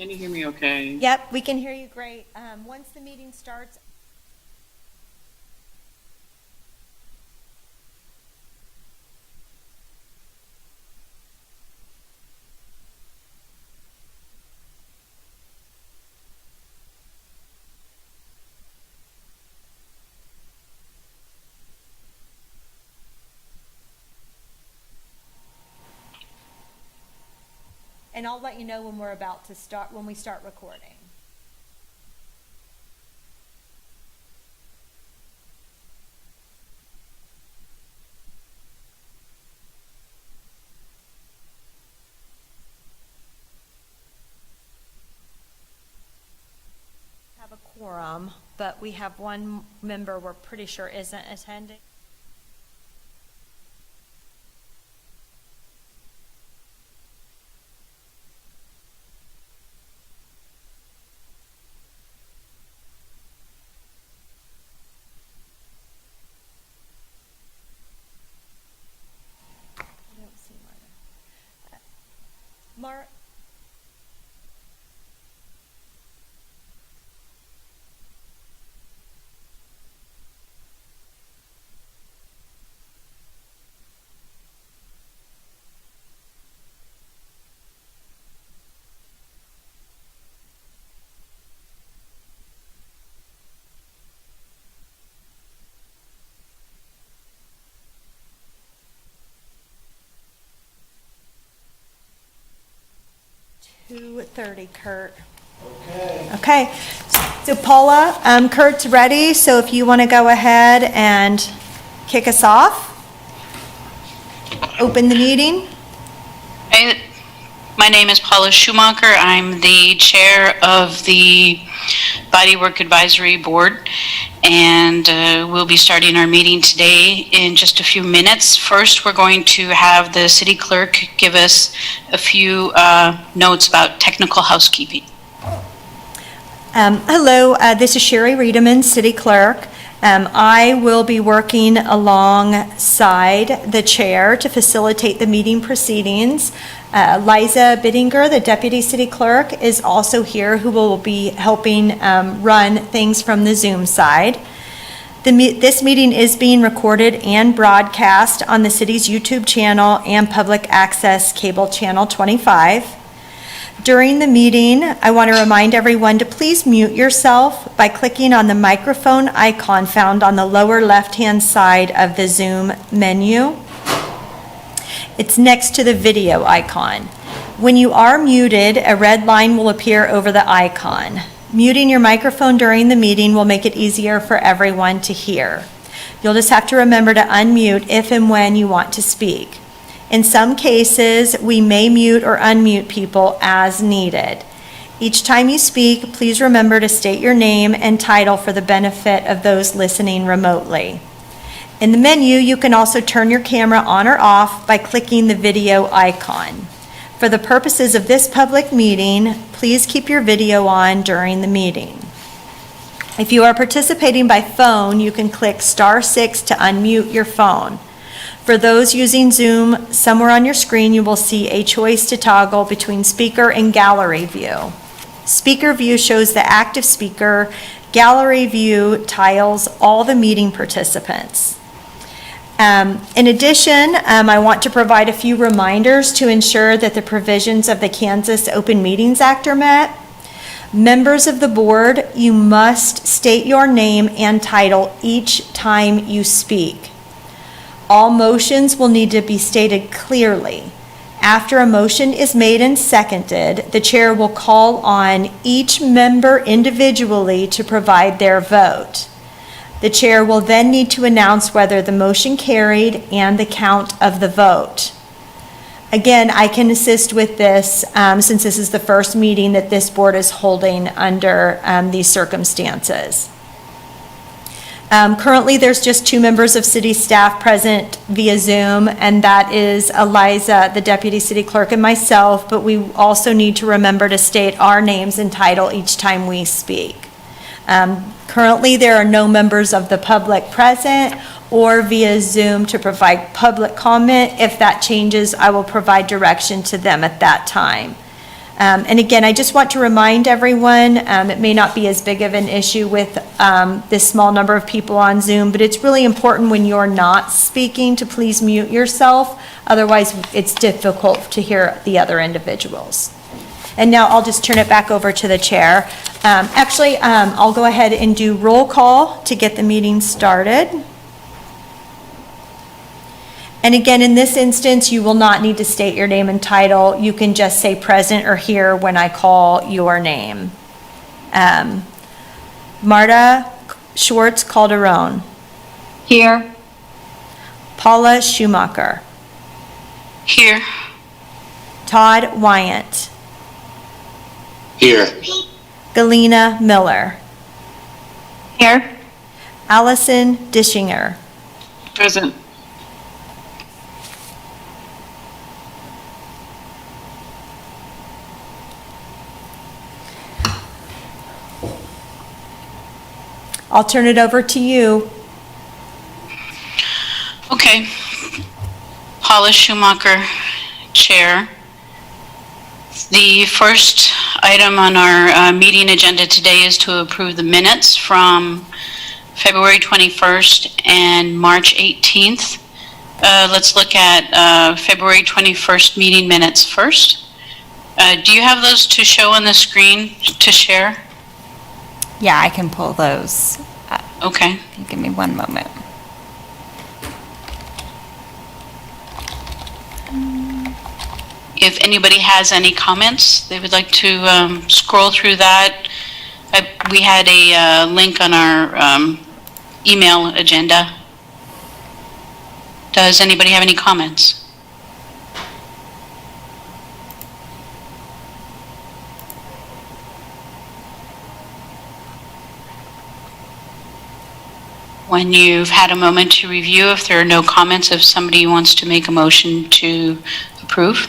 Can you hear me okay? Yep, we can hear you great. Once the meeting starts. And I'll let you know when we're about to start, when we start recording. Have a quorum, but we have one member we're pretty sure isn't attending. I don't see Marta. $2:30, Kurt. Okay. So Paula, Kurt's ready, so if you want to go ahead and kick us off, open the meeting. My name is Paula Schumacher. I'm the chair of the Bodywork Advisory Board, and we'll be starting our meeting today in just a few minutes. First, we're going to have the city clerk give us a few notes about technical housekeeping. Hello, this is Sherry Riedemann, city clerk. I will be working alongside the chair to facilitate the meeting proceedings. Liza Bittinger, the deputy city clerk, is also here, who will be helping run things from the Zoom side. This meeting is being recorded and broadcast on the city's YouTube channel and public access cable channel 25. During the meeting, I want to remind everyone to please mute yourself by clicking on the microphone icon found on the lower left-hand side of the Zoom menu. It's next to the video icon. When you are muted, a red line will appear over the icon. Muting your microphone during the meeting will make it easier for everyone to hear. You'll just have to remember to unmute if and when you want to speak. In some cases, we may mute or unmute people as needed. Each time you speak, please remember to state your name and title for the benefit of those listening remotely. In the menu, you can also turn your camera on or off by clicking the video icon. For the purposes of this public meeting, please keep your video on during the meeting. If you are participating by phone, you can click *6 to unmute your phone. For those using Zoom, somewhere on your screen you will see a choice to toggle between speaker and gallery view. Speaker view shows the active speaker. Gallery view tiles all the meeting participants. In addition, I want to provide a few reminders to ensure that the provisions of the Kansas Open Meetings Act are met. Members of the board, you must state your name and title each time you speak. All motions will need to be stated clearly. After a motion is made and seconded, the chair will call on each member individually to provide their vote. The chair will then need to announce whether the motion carried and the count of the vote. Again, I can assist with this since this is the first meeting that this board is holding under these circumstances. Currently, there's just 2 members of city staff present via Zoom, and that is Eliza, the deputy city clerk, and myself, but we also need to remember to state our names and title each time we speak. Currently, there are no members of the public present or via Zoom to provide public comment. If that changes, I will provide direction to them at that time. And again, I just want to remind everyone, it may not be as big of an issue with this small number of people on Zoom, but it's really important when you're not speaking to please mute yourself. Otherwise, it's difficult to hear the other individuals. And now I'll just turn it back over to the chair. Actually, I'll go ahead and do roll call to get the meeting started. And again, in this instance, you will not need to state your name and title. You can just say present or here when I call your name. Marta Schwartz Calderon. Here. Paula Schumacher. Here. Todd Wyant. Here. Galena Miller. Here. Allison Dischinger. Present. I'll turn it over to you. Okay. Paula Schumacher, Chair. The first item on our meeting agenda today is to approve the minutes from February 21st and March 18th. Let's look at February 21st meeting minutes first. Do you have those to show on the screen to share? Yeah, I can pull those. Okay. If you give me one moment. If anybody has any comments, they would like to scroll through that. We had a link on our email agenda. Does anybody have any comments? When you've had a moment to review, if there are no comments, if somebody wants to make a motion to approve.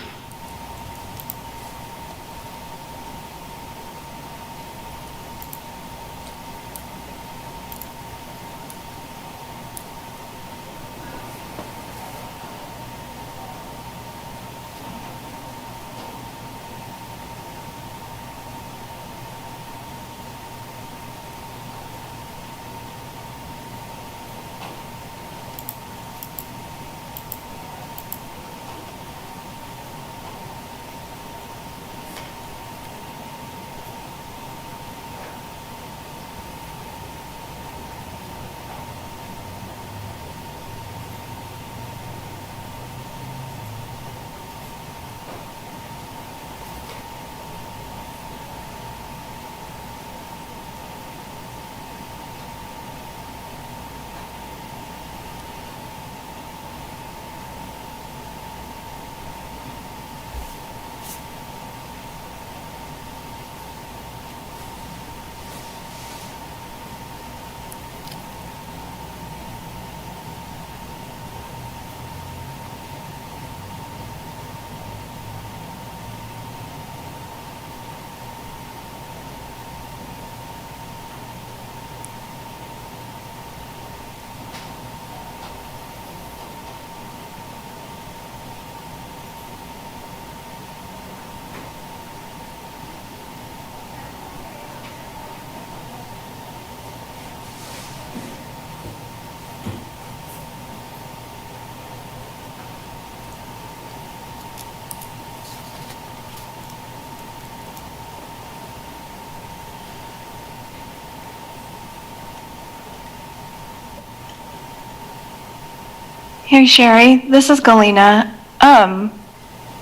Hey, Sherry. This is Galena.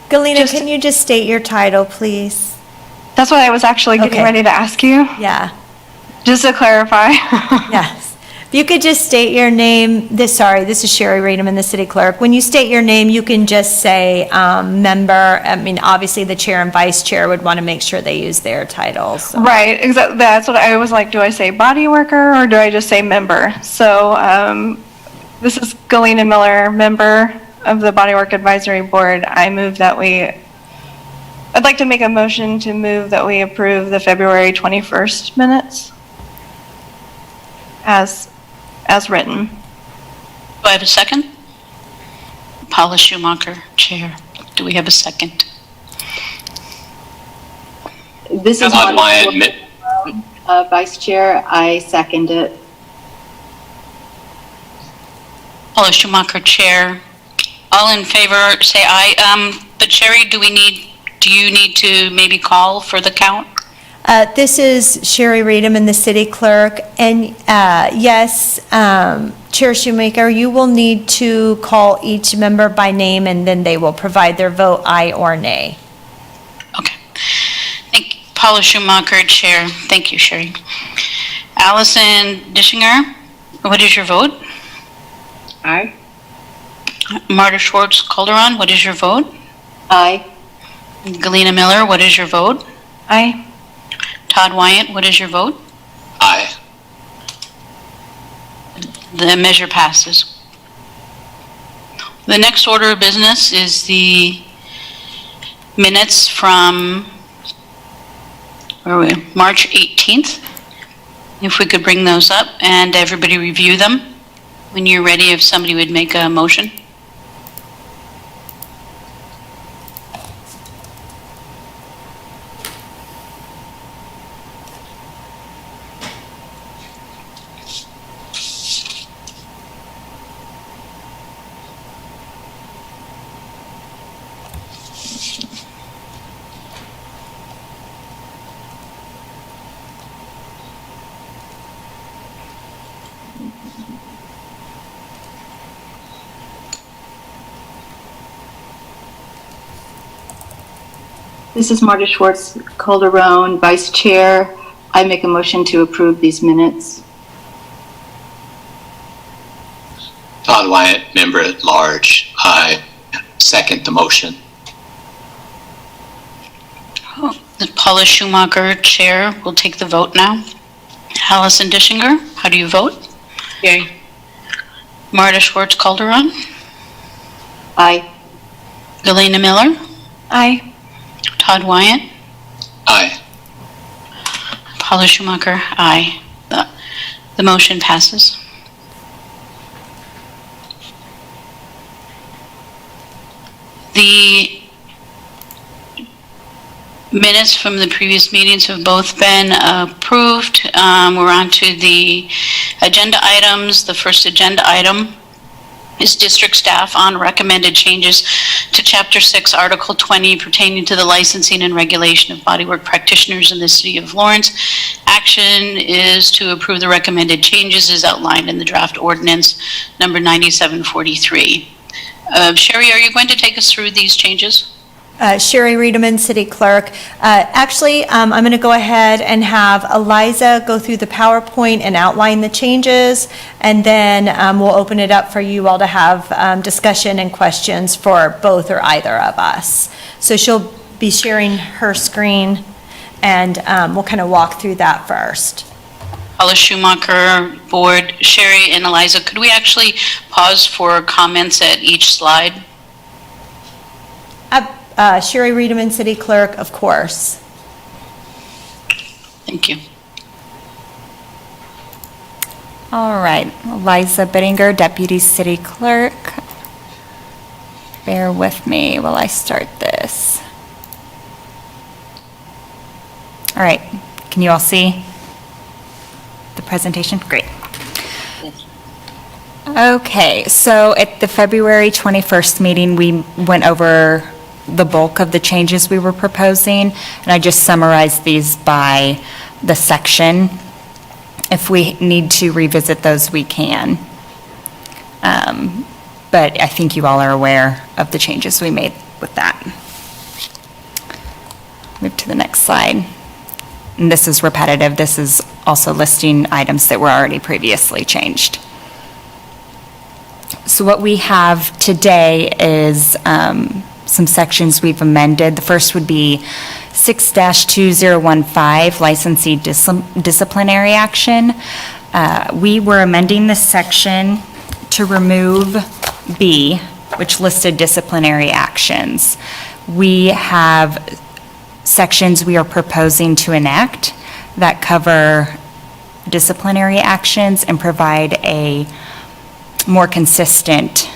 Galena, Just- can you just state your title, please? That's what I was actually getting Okay. ready to ask you. Yeah, Just to clarify. yes. If you could just state your name, this is Sherry Reedman, the city clerk. When you state your name, you can just say member. I mean, obviously, the chair and vice chair would want to make sure they use their titles. So. Right. Exactly. That's what I was like. Do I say body worker or do I just say member? So this is Galena Miller, member of the Bodywork Advisory Board. I'd like to make a motion to move that we approve the February 21st minutes as written. Do I have a second? Paula Schumacher, Chair. Do we have a second? This is Todd Wyatt, Vice Chair. I second it. Paula Schumacher, Chair. All in favor, say aye. But Sherry, do you need to maybe call for the count? This is Sherry Reedham, the city clerk, and yes, Chair Shoemaker, you will need to call each member by name, and then they will provide their vote, aye or nay. Okay. Thank you. Paula Schumacher, Chair. Thank you, Sherry. Allison Dischinger, what is your vote? Aye. Marta Schwartz Calderon, what is your vote? Aye. Galena Miller, what is your vote? Aye. Todd Wyatt, what is your vote? Aye. The measure passes. The next order of business is the minutes from March 18th. If we could bring those up and everybody review them. When you're ready, if somebody would make a motion. This is Marta Schwartz Calderon, Vice Chair. I make a motion to approve these minutes. Todd Wyatt, Member at Large. I second the motion. Paula Schumacher, Chair, will take the vote now. Allison Dischinger, how do you vote? Yay. Marta Schwartz Calderon? Aye. Galena Miller? Aye. Todd Wyatt? Aye. Paula Schumacher, aye. The motion passes. The minutes from the previous meetings have both been approved. We're on to the agenda items. The first agenda item is district staff on recommended changes to Chapter 6, Article 20 pertaining to the licensing and regulation of bodywork practitioners in the city of Lawrence. Action is to approve the recommended changes as outlined in the draft ordinance number 9743. Sherry, are you going to take us through these changes? Sherry Reedham, City Clerk. Actually, I'm going to go ahead and have Eliza go through the PowerPoint and outline the changes, and then we'll open it up for you all to have discussion and questions for both or either of us. So she'll be sharing her screen, and we'll kind of walk through that first. Paula Schumacher, Board, Sherry, and Eliza, could we actually pause for comments at each slide? Sherry Reedham, City Clerk, of course. Thank you. All right, Liza Bittinger, Deputy City Clerk. Bear with me while I start this. All right, can you all see the presentation? Great. Okay, so at the February 21st meeting, we went over the bulk of the changes we were proposing, and I just summarized these by the section. If we need to revisit those, we can. But I think you all are aware of the changes we made with that. Move to the next slide. And this is repetitive. This is also listing items that were already previously changed. So what we have today is some sections we've amended. The first would be 6-2015, licensee disciplinary action. We were amending this section to remove B, which listed disciplinary actions. We have sections we are proposing to enact that cover disciplinary actions and provide a more consistent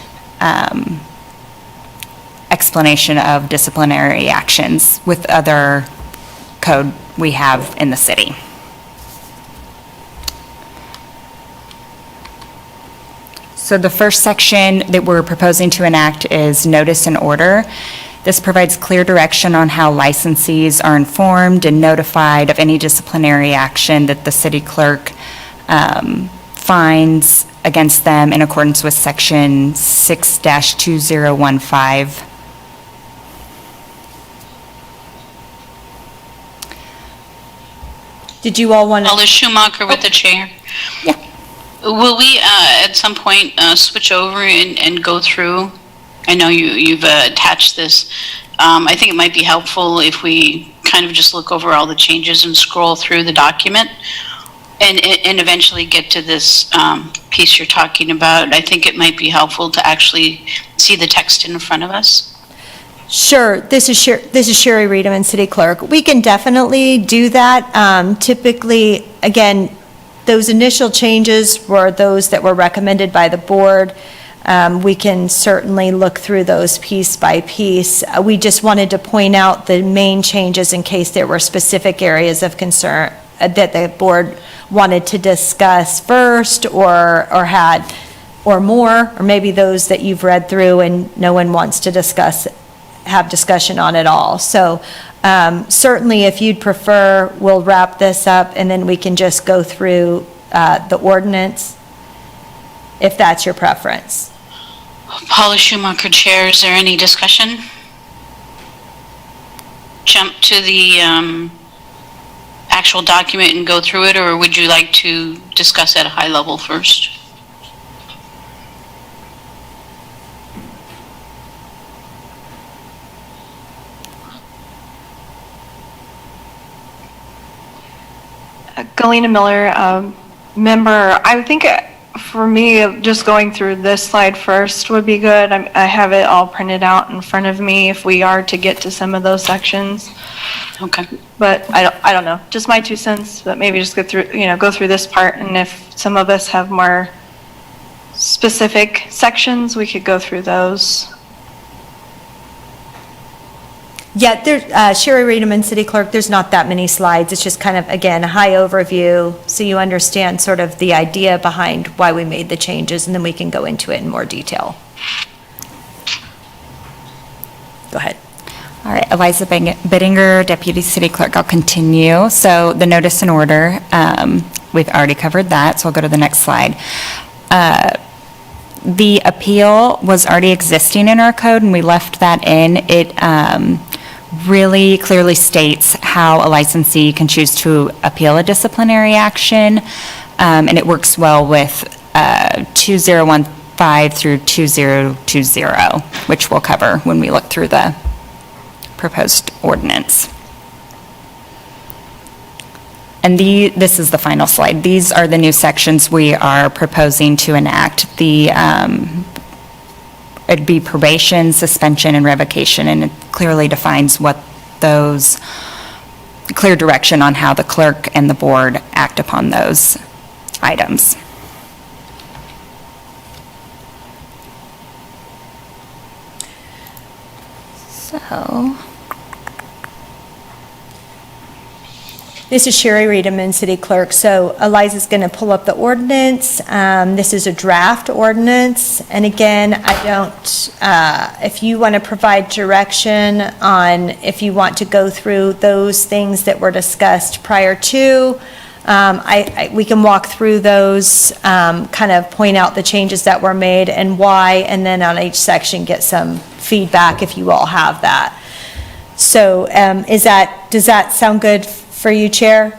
explanation of disciplinary actions with other code we have in the city. So the first section that we're proposing to enact is notice and order. This provides clear direction on how licensees are informed and notified of any disciplinary action that the city clerk finds against them in accordance with section 6-2015. Did you all want to? Paula Schumacher with the chair. Yeah. Will we, at some point, switch over and go through? I know you've attached this. I think it might be helpful if we kind of just look over all the changes and scroll through the document and eventually get to this piece you're talking about. I think it might be helpful to actually see the text in front of us. Sure. This is Sherry Reedman, City Clerk. We can definitely do that. Typically, again, those initial changes were those that were recommended by the board. We can certainly look through those piece by piece. We just wanted to point out the main changes in case there were specific areas of concern that the board wanted to discuss first or more, or maybe those that you've read through and no one wants to have discussion on at all. So certainly if you'd prefer, we'll wrap this up and then we can just go through the ordinance, if that's your preference. Paula Schumacher, Chair, is there any discussion? Jump to the actual document and go through it, or would you like to discuss at a high level first? Galena Miller, member, I think for me, just going through this slide first would be good. I have it all printed out in front of me if we are to get to some of those sections. Okay. But I don't know, just my 2 cents, but maybe just go through this part, and if some of us have more specific sections, we could go through those. Yeah, Sherry Reedman, City Clerk, there's not that many slides. It's just kind of, again, a high overview, so you understand sort of the idea behind why we made the changes, and then we can go into it in more detail. Go ahead. All right, Eliza Bittinger, Deputy City Clerk, I'll continue. So the notice and order, we've already covered that, so I'll go to the next slide. The appeal was already existing in our code, and we left that in. It really clearly states how a licensee can choose to appeal a disciplinary action, and it works well with 2015 through 2020, which we'll cover when we look through the proposed ordinance. And this is the final slide. These are the new sections we are proposing to enact. It'd be probation, suspension, and revocation, and it clearly defines what those, clear direction on how the clerk and the board act upon those items. So, This is Sherry Reedman, City Clerk. So Eliza's going to pull up the ordinance. This is a draft ordinance. And again, if you want to provide direction on if you want to go through those things that were discussed prior to, we can walk through those, kind of point out the changes that were made and why, and then on each section get some feedback if you all have that. So does that sound good for you, Chair?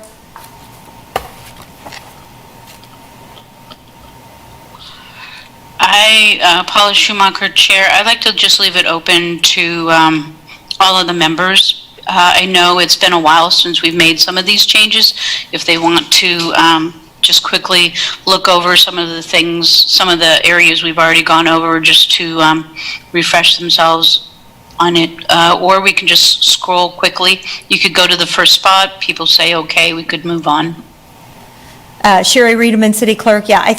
Paula Schumacher, Chair, I'd like to just leave it open to all of the members. I know it's been a while since we've made some of these changes. If they want to just quickly look over some of the things, some of the areas we've already gone over, just to refresh themselves on it, or we can just scroll quickly. You could go to the first spot, people say, okay, we could move on. Sherry Reederman, City Clerk, yeah, I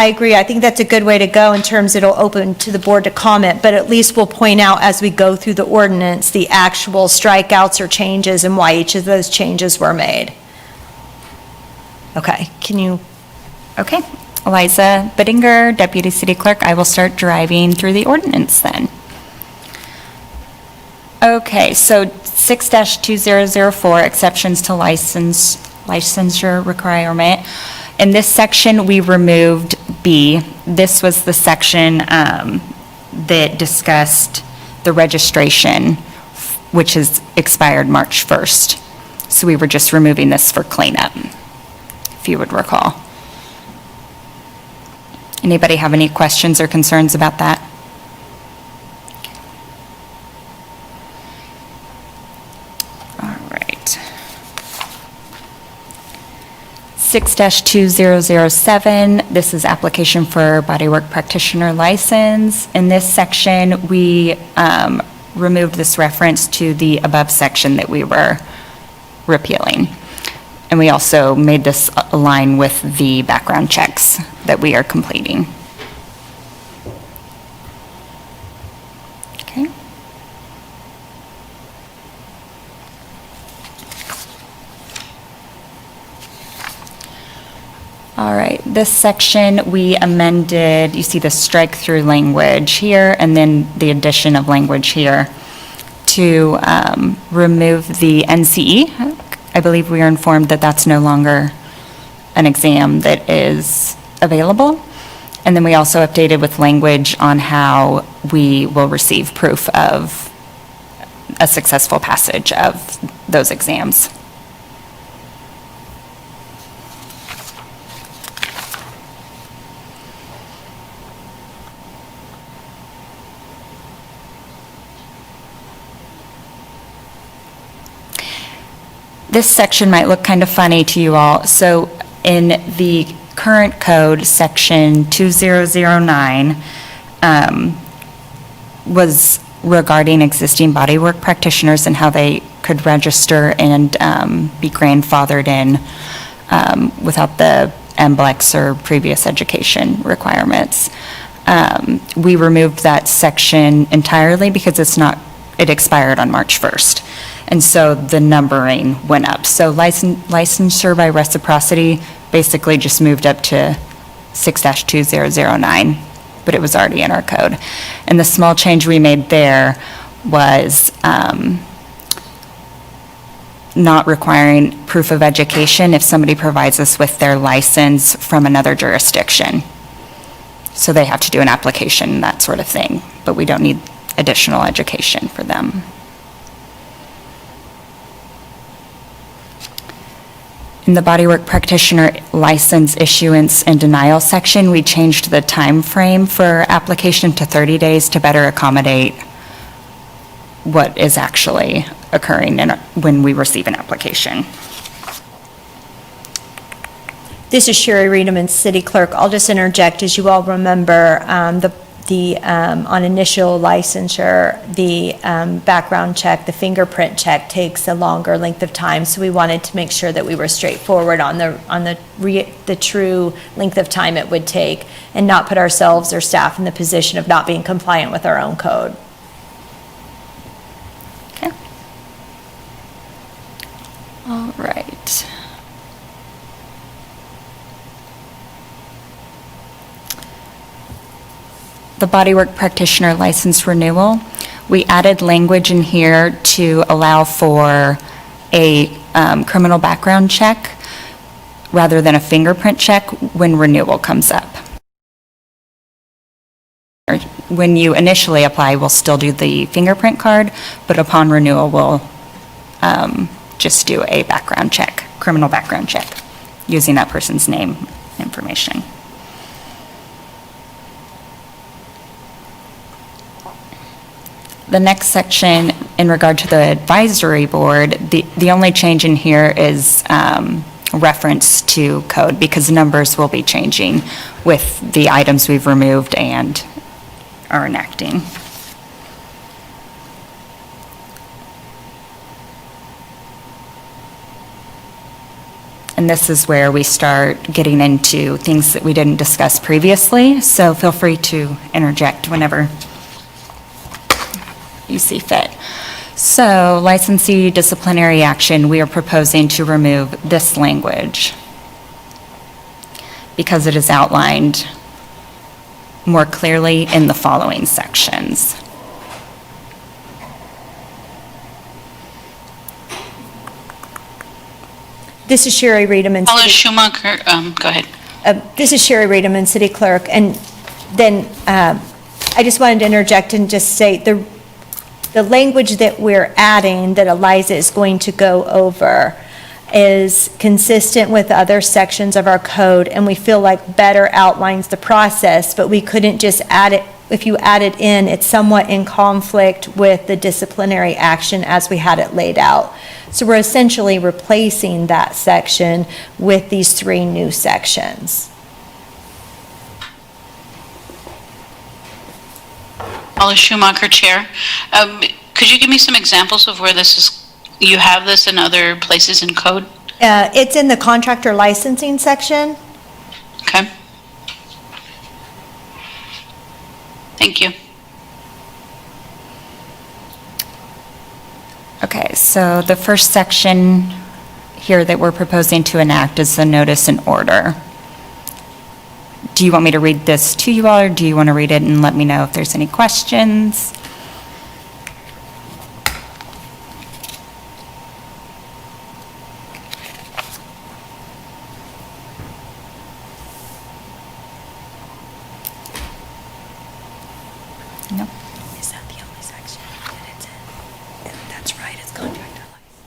agree. I think that's a good way to go in terms it'll open to the board to comment, but at least we'll point out as we go through the ordinance, the actual strikeouts or changes and why each of those changes were made. Okay, can you, Okay. Eliza Bittinger, Deputy City Clerk, I will start driving through the ordinance then. Okay, so 6-2004, exceptions to licensure requirement. In this section, we removed B. This was the section that discussed the registration, which has expired March 1st. So we were just removing this for cleanup, if you would recall. Anybody have any questions or concerns about that? All right. 6-2007, this is application for bodywork practitioner license. In this section, we removed this reference to the above section that we were repealing. And we also made this align with the background checks that we are completing. Okay. All right, this section we amended, you see the strike-through language here, and then the addition of language here to remove the NCE. I believe we are informed that that's no longer an exam that is available. And then we also updated with language on how we will receive proof of a successful passage of those exams. This section might look kind of funny to you all. So in the current code, section 2009, was regarding existing bodywork practitioners and how they could register and be grandfathered in without the MBLEX or previous education requirements. We removed that section entirely because it expired on March 1st. And so the numbering went up. So licensure by reciprocity basically just moved up to 6-2009, but it was already in our code. And the small change we made there was not requiring proof of education if somebody provides us with their license from another jurisdiction. So they have to do an application, that sort of thing, but we don't need additional education for them. In the bodywork practitioner license issuance and denial section, we changed the time frame for application to 30 days to better accommodate what is actually occurring when we receive an application. this is Sherry Reederman, City Clerk. I'll just interject, as you all remember, on initial licensure, the background check, the fingerprint check takes a longer length of time, so we wanted to make sure that we were straightforward on the true length of time it would take, and not put ourselves or staff in the position of not being compliant with our own code. Okay. All right. The bodywork practitioner license renewal, we added language in here to allow for a criminal background check rather than a fingerprint check when renewal comes up. When you initially apply, we'll still do the fingerprint card, but upon renewal, we'll just do a background check, criminal background check, using that person's name information. The next section, in regard to the advisory board, the only change in here is reference to code, because numbers will be changing with the items we've removed and are enacting. And this is where we start getting into things that we didn't discuss previously, so feel free to interject whenever you see fit. So licensee disciplinary action, we are proposing to remove this language because it is outlined more clearly in the following sections. This is Sherry Redeman. Paula City- Schumacher, go ahead. This is Sherry Redeman, City Clerk, and then I just wanted to interject and just say the language that we're adding, that Eliza is going to go over, is consistent with other sections of our code, and we feel like better outlines the process, but we couldn't just add it. If you add it in, it's somewhat in conflict with the disciplinary action as we had it laid out. So we're essentially replacing that section with these 3 new sections. Paula Schumacher, Chair. Could you give me some examples of where this is, you have this in other places in code? It's in the contractor licensing section. Okay. Thank you. Okay, so the first section here that we're proposing to enact is the notice and order. Do you want me to read this to you all, or do you want to read it and let me know if there's any questions? Nope. Is that the only section that it's in? That's right, it's contractor license.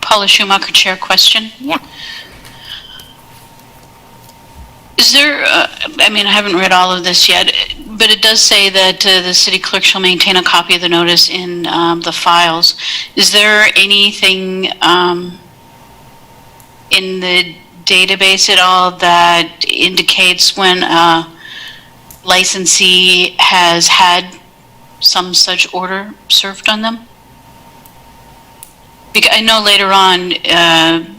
Paula Schumacher, Chair, question. Yeah. Is there, I mean, I haven't read all of this yet, but it does say that the city clerk shall maintain a copy of the notice in the files. Is there anything in the database at all that indicates when a licensee has had some such order served on them? Because I know later on,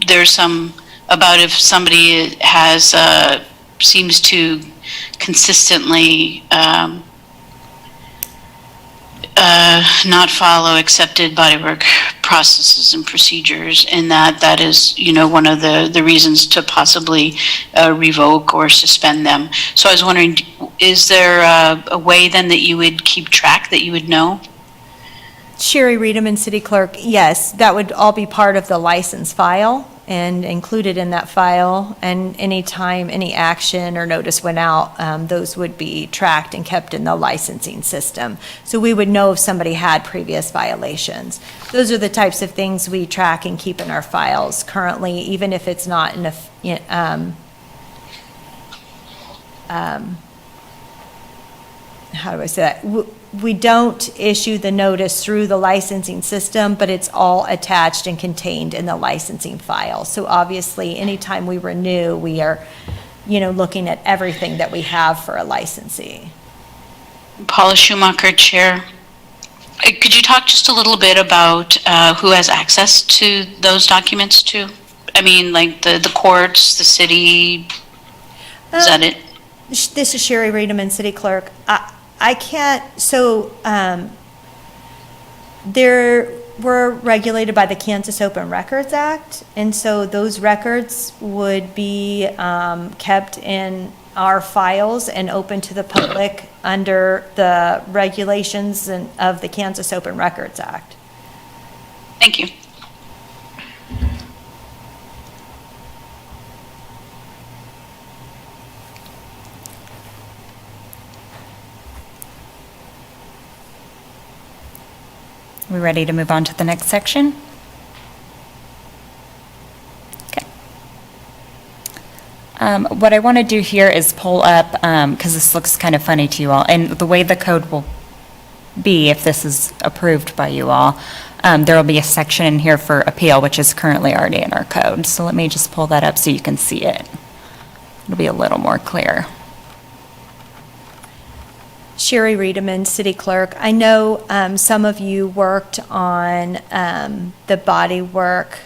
there's some about if somebody has, seems to consistently not follow accepted bodywork processes and procedures, and that is, you know, one of the reasons to possibly revoke or suspend them. So I was wondering, is there a way then that you would keep track, that you would know? Sherry Redeman, City Clerk, yes, that would all be part of the license file and included in that file. And anytime any action or notice went out, those would be tracked and kept in the licensing system. So we would know if somebody had previous violations. Those are the types of things we track and keep in our files currently, even if it's not in a, how do I say that? We don't issue the notice through the licensing system, but it's all attached and contained in the licensing file. So obviously, anytime we renew, we are, you know, looking at everything that we have for a licensee. Paula Schumacher, Chair. Could you talk just a little bit about who has access to those documents too? I mean, like the courts, the city, is that it? This is Sherry Redeman, City Clerk. I can't, so we're regulated by the Kansas Open Records Act, and so those records would be kept in our files and open to the public under the regulations of the Kansas Open Records Act. Thank you. We ready to move on to the next section? Okay. What I want to do here is pull up, because this looks kind of funny to you all, and the way the code will be, if this is approved by you all, there will be a section in here for appeal, which is currently already in our code. So let me just pull that up so you can see it. It'll be a little more clear. Sherry Riedemann, City Clerk. I know some of you worked on the Bodywork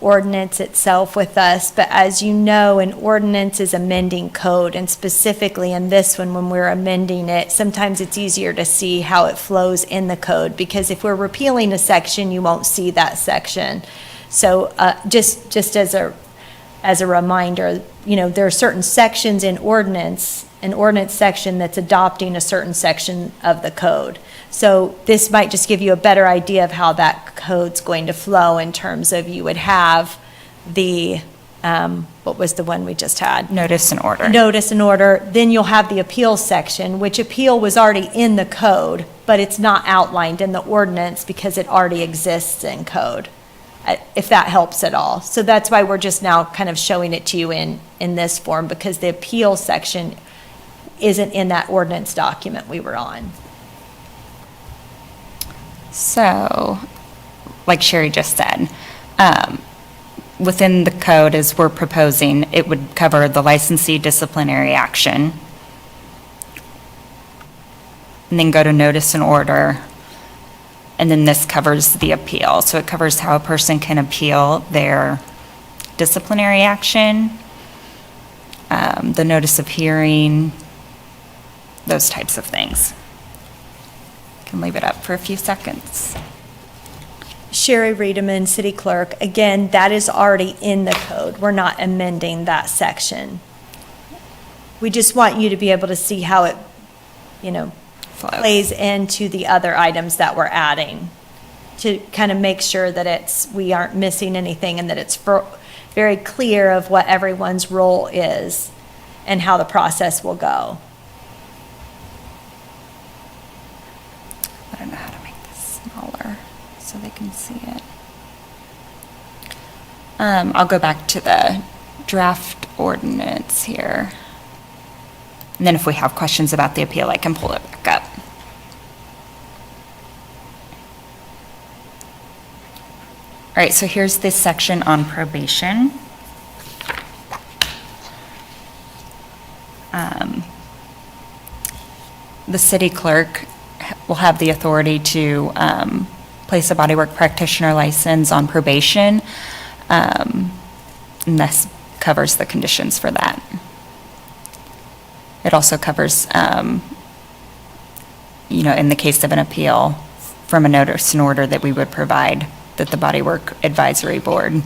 ordinance itself with us, but as you know, an ordinance is amending code, and specifically in this one, when we're amending it, sometimes it's easier to see how it flows in the code, because if we're repealing a section, you won't see that section. So just as a reminder, you know, there are certain sections in ordinance, an ordinance section that's adopting a certain section of the code. So this might just give you a better idea of how that code's going to flow in terms of you would have the, what was the one we just had? Notice and order. Notice and order. Then you'll have the appeal section, which appeal was already in the code, but it's not outlined in the ordinance because it already exists in code, if that helps at all. So that's why we're just now kind of showing it to you in this form, because the appeal section isn't in that ordinance document we were on. So, like Sherry just said, within the code, as we're proposing, it would cover the licensee disciplinary action, and then go to notice and order, and then this covers the appeal. So it covers how a person can appeal their disciplinary action, the notice of hearing, those types of things. Can leave it up for a few seconds. Sherry Riedemann, City Clerk. Again, that is already in the code. We're not amending that section. We just want you to be able to see how it, you know, plays into the other items that we're adding, to kind of make sure that we aren't missing anything, and that it's very clear of what everyone's role is and how the process will go. I don't know how to make this smaller so they can see it. I'll go back to the draft ordinance here. And then if we have questions about the appeal, I can pull it back up. All right, so here's this section on probation. The city clerk will have the authority to place a bodywork practitioner license on probation, and this covers the conditions for that. It also covers, you know, in the case of an appeal from a notice and order that we would provide, that the Bodywork Advisory Board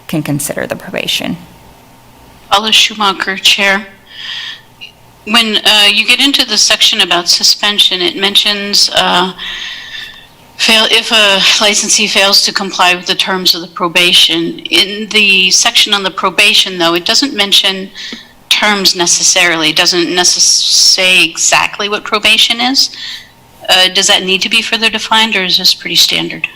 can consider the probation. Paula Schumacher, Chair. When you get into the section about suspension, it mentions if a licensee fails to comply with the terms of the probation. In the section on the probation, though, it doesn't mention terms necessarily. It doesn't say exactly what probation is. Does that need to be further defined, or is this pretty standard?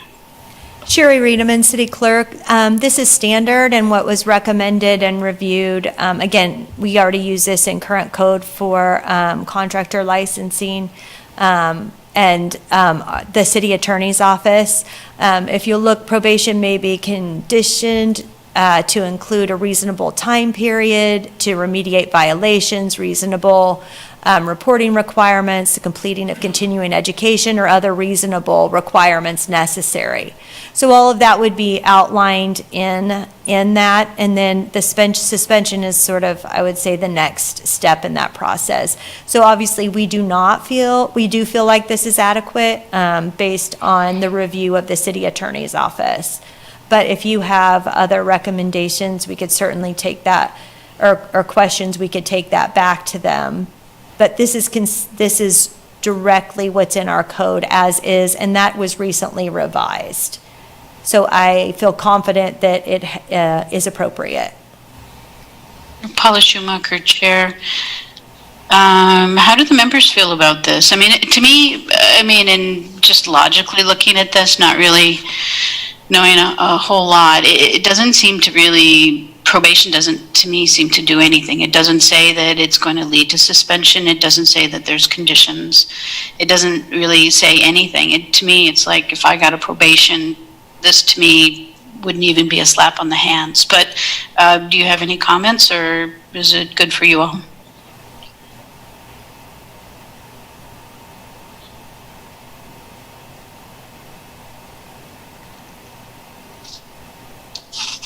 Sherry Riedemann, City Clerk. This is standard and what was recommended and reviewed. Again, we already use this in current code for contractor licensing and the city attorney's office. If you look, probation may be conditioned to include a reasonable time period, to remediate violations, reasonable reporting requirements, the completing of continuing education, or other reasonable requirements necessary. So all of that would be outlined in that, and then the suspension is sort of, I would say, the next step in that process. So obviously, we do feel like this is adequate based on the review of the city attorney's office. But if you have other recommendations, we could certainly take that, or questions, we could take that back to them. But this is directly what's in our code as is, and that was recently revised. So I feel confident that it is appropriate. Paula Schumacher, Chair. How do the members feel about this? I mean, to me, and just logically looking at this, not really knowing a whole lot, it doesn't seem to really probation doesn't, to me, seem to do anything. It doesn't say that it's going to lead to suspension. It doesn't say that there's conditions. It doesn't really say anything. To me, it's like if I got a probation, this to me wouldn't even be a slap on the hands. But do you have any comments, or is it good for you all?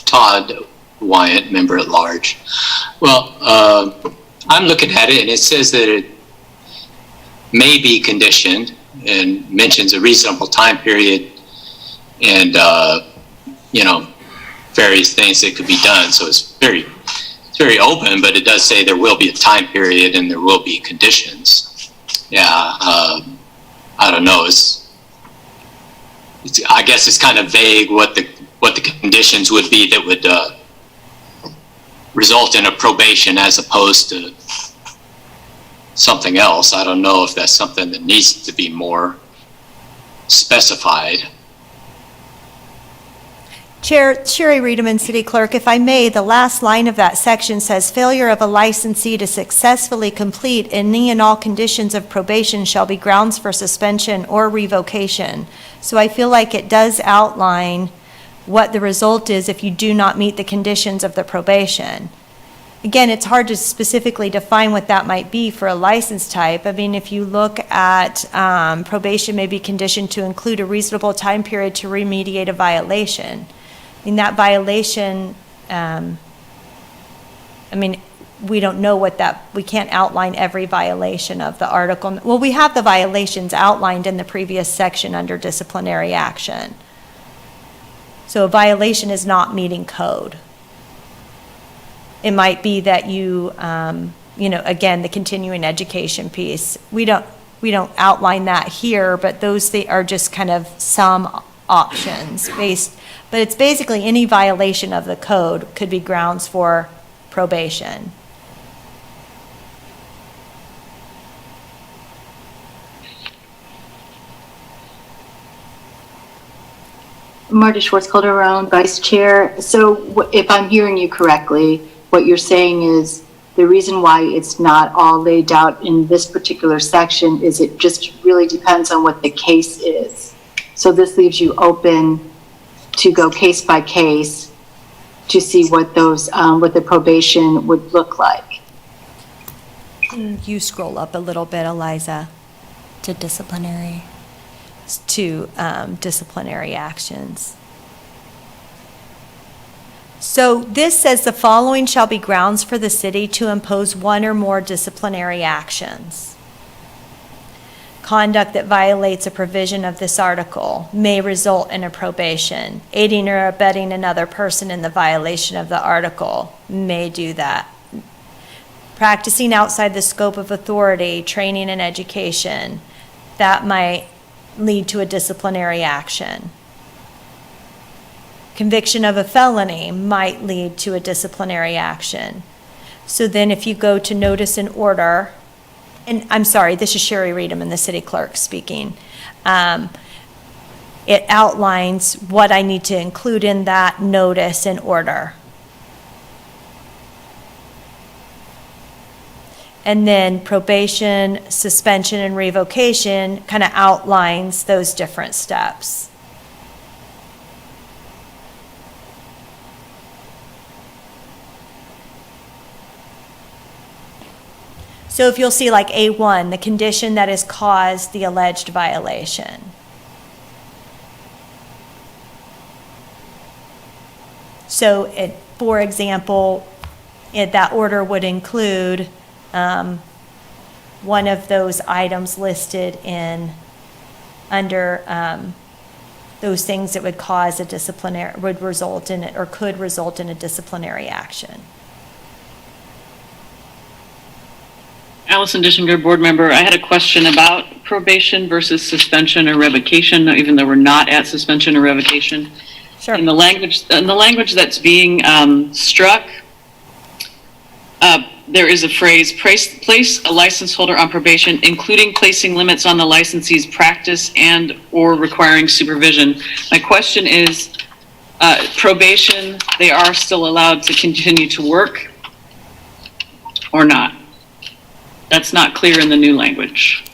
Todd Wyatt, member at large. Well, I'm looking at it and it says that it may be conditioned and mentions a reasonable time period and, various things that could be done. So it's very open, but it does say there will be a time period and there will be conditions. Yeah, I don't know. I guess it's kind of vague what the conditions would be that would result in a probation as opposed to something else. I don't know if that's something that needs to be more specified. Chair Sherry Reederman, City Clerk, if I may, the last line of that section says, failure of a licensee to successfully complete any and all conditions of probation shall be grounds for suspension or revocation. So I feel like it does outline what the result is if you do not meet the conditions of the probation. Again, it's hard to specifically define what that might be for a license type. I mean, if you look at probation may be conditioned to include a reasonable time period to remediate a violation. I mean, that violation, we don't know we can't outline every violation of the article. Well, we have the violations outlined in the previous section under disciplinary action. So a violation is not meeting code. It might be that you, again, the continuing education piece. We don't outline that here, but those are just kind of some options but it's basically any violation of the code could be grounds for probation. Marta Schwartz Calderon, Vice Chair. So if I'm hearing you correctly, what you're saying is the reason why it's not all laid out in this particular section is it just really depends on what the case is. So this leaves you open to go case by case to see what those, what the probation would look like. You scroll up a little bit, Eliza, To disciplinary. to disciplinary actions. So this says the following shall be grounds for the city to impose one or more disciplinary actions. Conduct that violates a provision of this article may result in a probation. Aiding or abetting another person in the violation of the article may do that. Practicing outside the scope of authority, training, and education, that might lead to a disciplinary action. Conviction of a felony might lead to a disciplinary action. So then if you go to notice and order, and I'm sorry, this is Sherry Reederman, the city clerk speaking. It outlines what I need to include in that notice and order. And then probation, suspension, and revocation kind of outlines those different steps. So if you'll see like A1, the condition that has caused the alleged violation. So for example, that order would include one of those items listed under those things that would cause would result in it or could result in a disciplinary action. Allison Dishinger, board member. I had a question about probation versus suspension or revocation, even though we're not at suspension or revocation. Sure. In the language that's being struck, there is a phrase, place a license holder on probation, including placing limits on the licensee's practice and or requiring supervision. My question is, probation they are still allowed to continue to work or not? That's not clear in the new language.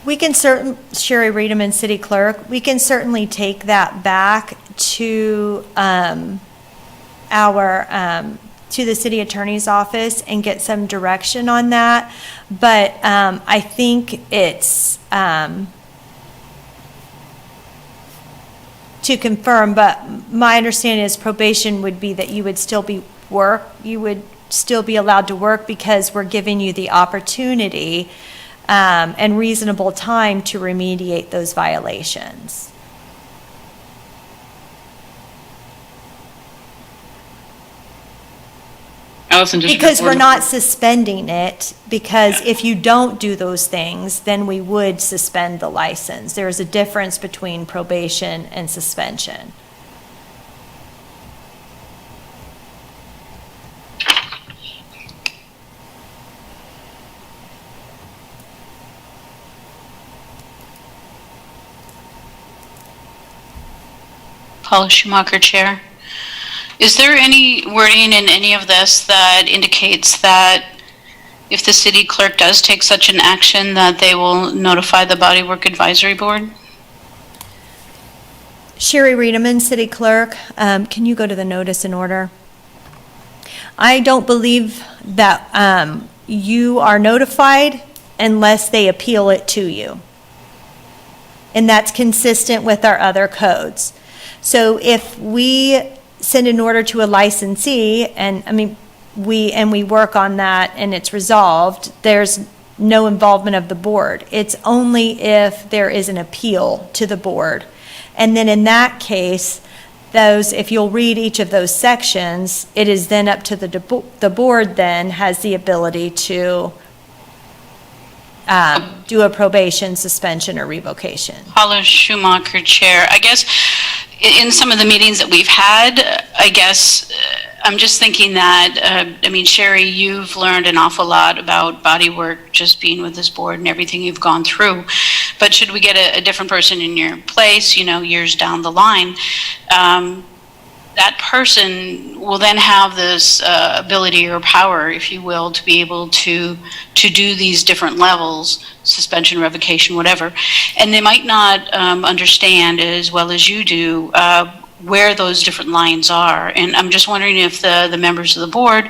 We can Sherry Reederman, City Clerk, we can certainly take that back to to the City Attorney's Office and get some direction on that. But I think it's to confirm, but my understanding is probation would be that you would still be allowed to work because we're giving you the opportunity and reasonable time to remediate those violations. Allison, just Because we're not suspending it, because if you don't do those things, then we would suspend the license. There's a difference between probation and suspension. Paula Schumacher, Chair. Is there any wording in any of this that indicates that if the city clerk does take such an action, that they will notify the Bodywork Advisory Board? Sherry Reederman, City Clerk, can you go to the notice in order? I don't believe that you are notified unless they appeal it to you. And that's consistent with our other codes. So if we send an order to a licensee, and I mean, we work on that and it's resolved, there's no involvement of the board. It's only if there is an appeal to the board. And then in that case, if you'll read each of those sections, it is then up to the board then has the ability to do a probation, suspension, or revocation. Paula Schumacher, Chair. I guess in some of the meetings that we've had, I guess I'm just thinking that, I mean, Sherry, you've learned an awful lot about bodywork just being with this board and everything you've gone through. But should we get a different person in your place, years down the line, that person will then have this ability or power, if you will, to be able to do these different levels, suspension, revocation, whatever. And they might not understand as well as you do where those different lines are. And I'm just wondering if the members of the board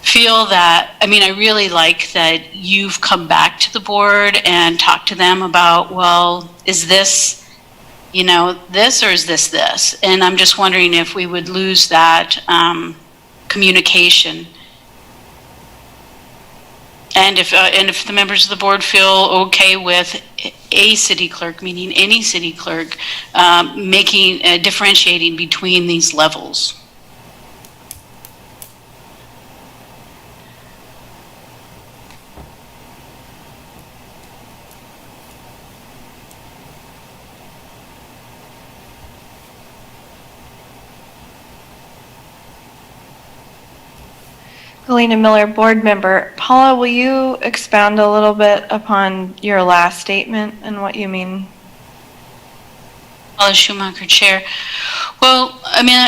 feel that, I mean, I really like that you've come back to the board and talked to them about, well, is this, this or is this? And I'm just wondering if we would lose that communication. And if the members of the board feel okay with a city clerk, meaning any city clerk, differentiating between these levels. Galena Miller, board member. Paula, will you expound a little bit upon your last statement and what you mean? Paula Schumacher, Chair. Well, I mean,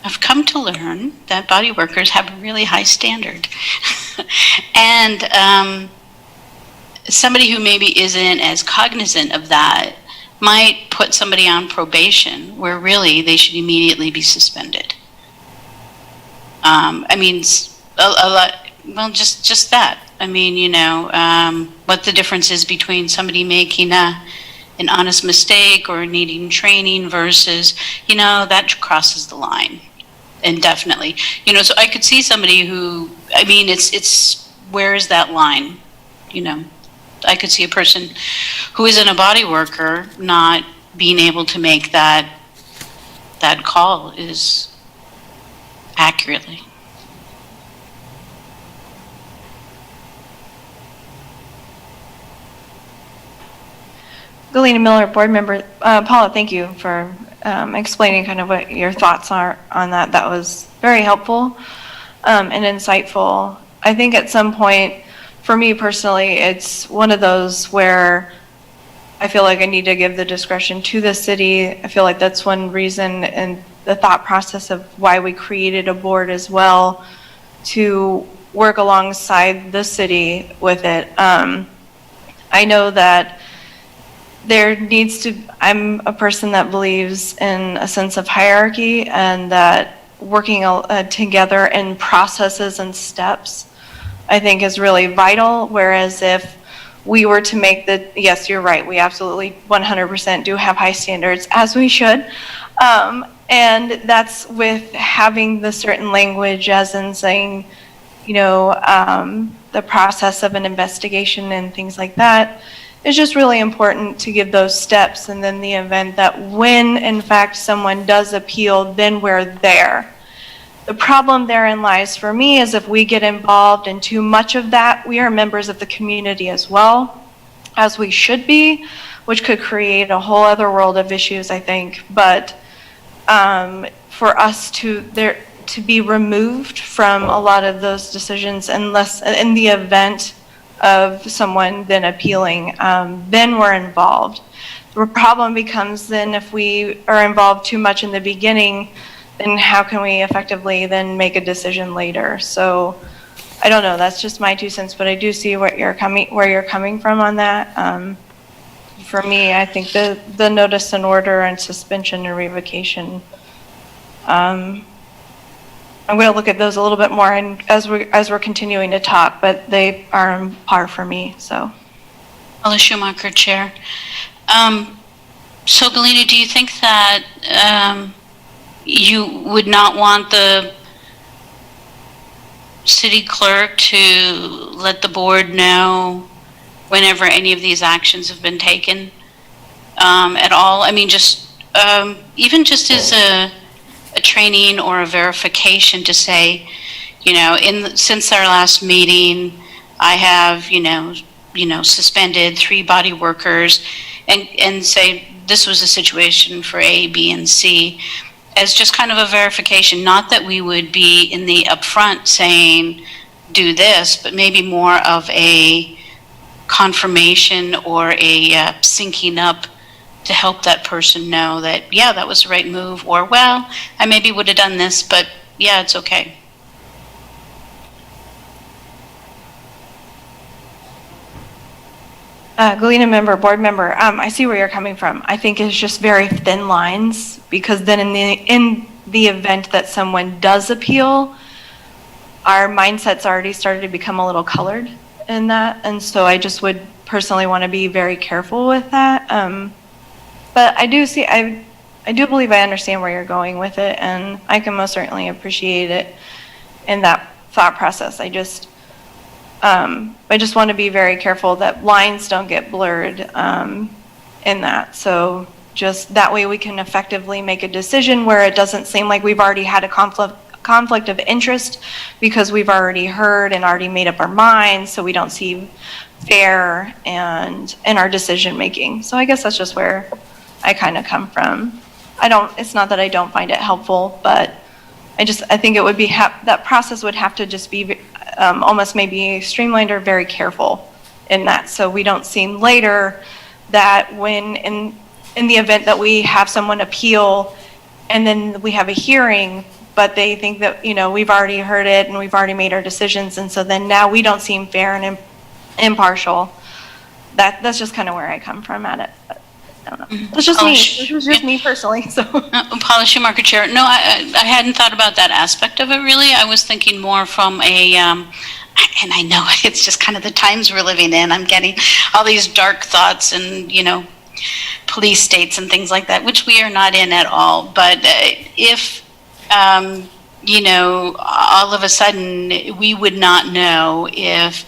I've come to learn that body workers have a really high standard. And somebody who maybe isn't as cognizant of that might put somebody on probation where really they should immediately be suspended. I mean, a lot, well, just that. I mean, what the difference is between somebody making an honest mistake or needing training versus, that crosses the line. And definitely, so I could see somebody who, I mean, it's where is that line? I could see a person who isn't a body worker not being able to make that call is accurately. Galena Miller, board member. Paula, thank you for explaining kind of what your thoughts are on that. That was very helpful and insightful. I think at some point, for me personally, it's one of those where I feel like I need to give the discretion to the city. I feel like that's one reason and the thought process of why we created a board as well, to work alongside the city with it. I know that there needs to, I'm a person that believes in a sense of hierarchy, and that working together in processes and steps, I think, is really vital. Whereas if we were to make yes, you're right, we absolutely 100% do have high standards, as we should. And that's with having the certain language, as in saying, the process of an investigation and things like that. It's just really important to give those steps, and then the event that when in fact someone does appeal, then we're there. The problem therein lies for me is if we get involved in too much of that, we are members of the community as well, as we should be, which could create a whole other world of issues, I think. But for us to be removed from a lot of those decisions, unless in the event of someone then appealing, then we're involved. The problem becomes then if we are involved too much in the beginning, then how can we effectively then make a decision later? So I don't know, that's just my 2 cents, but I do see where you're coming from on that. For me, I think the notice and order and suspension and revocation, I'm going to look at those a little bit more and as we're continuing to talk, but they are on par for me, so. Paula Schumacher, Chair. So Galina, do you think that you would not want the city clerk to let the board know whenever any of these actions have been taken at all? I mean, just even just as a training or a verification to say, since our last meeting, I have, suspended 3 body workers, and say this was a situation for A, B, and C, as just kind of a verification. Not that we would be in the upfront saying do this, but maybe more of a confirmation or a syncing up to help that person know that, yeah, that was the right move, or, well, I maybe would have done this, but yeah, it's okay. Galena member, board member, I see where you're coming from. I think it's just very thin lines, because then in the event that someone does appeal, our mindset's already started to become a little colored in that, and so I just would personally want to be very careful with that. But I do believe I understand where you're going with it, and I can most certainly appreciate it in that thought process. I just want to be very careful that lines don't get blurred in that. So just that way we can effectively make a decision where it doesn't seem like we've already had a conflict of interest, because we've already heard and already made up our minds, so we don't seem fair and in our decision making. So I guess that's just where I kind of come from. It's not that I don't find it helpful, but I think it would be, that process would have to just be almost maybe streamlined or very careful in that, so we don't seem later that when in the event that we have someone appeal and then we have a hearing, but they think that, we've already heard it and we've already made our decisions, and so then now we don't seem fair and impartial. That's just kind of where I come from at it. But I don't know. It's just me. This was just me personally. So. Paula Schumacher, Chair. No, I hadn't thought about that aspect of it really. I was thinking more from a, and I know it's just kind of the times we're living in. I'm getting all these dark thoughts and, police states and things like that, which we are not in at all. But if, all of a sudden we would not know if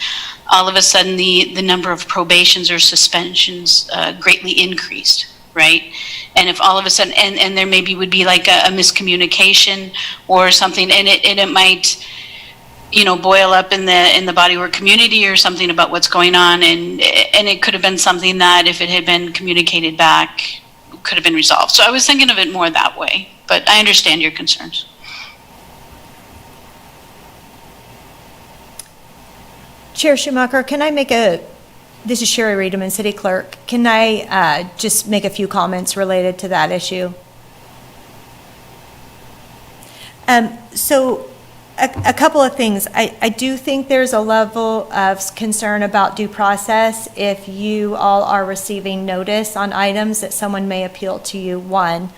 all of a sudden the number of probations or suspensions greatly increased, right? And if all of a sudden, and there maybe would be like a miscommunication or something, and it might, boil up in the bodywork community or something about what's going on, and it could have been something that if it had been communicated back, could have been resolved. So I was thinking of it more that way, but I understand your concerns. Chair Schumacher, can I make a This is Sherry Reederman, City Clerk. Can I just make a few comments related to that issue? So a couple of things. I do think there's a level of concern about due process if you all are receiving notice on items that someone may appeal to you, one.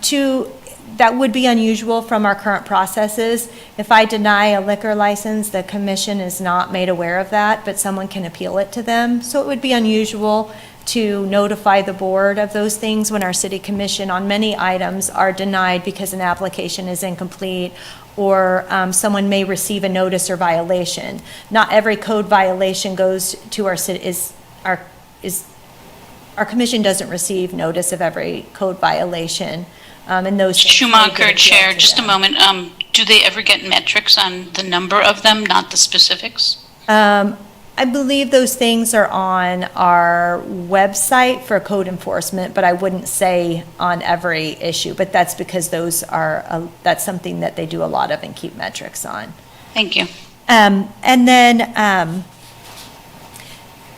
Two, that would be unusual from our current processes. If I deny a liquor license, the commission is not made aware of that, but someone can appeal it to them. So it would be unusual to notify the board of those things when our city commission on many items are denied because an application is incomplete or someone may receive a notice or violation. Not every code violation goes to our city, our commission doesn't receive notice of every code violation. And those things may get Schumacher, appealed Chair, to just a them. moment. Do they ever get metrics on the number of them, not the specifics? I believe those things are on our website for code enforcement, but I wouldn't say on every issue. But that's because those are, that's something that they do a lot of and keep metrics on. Thank you. And then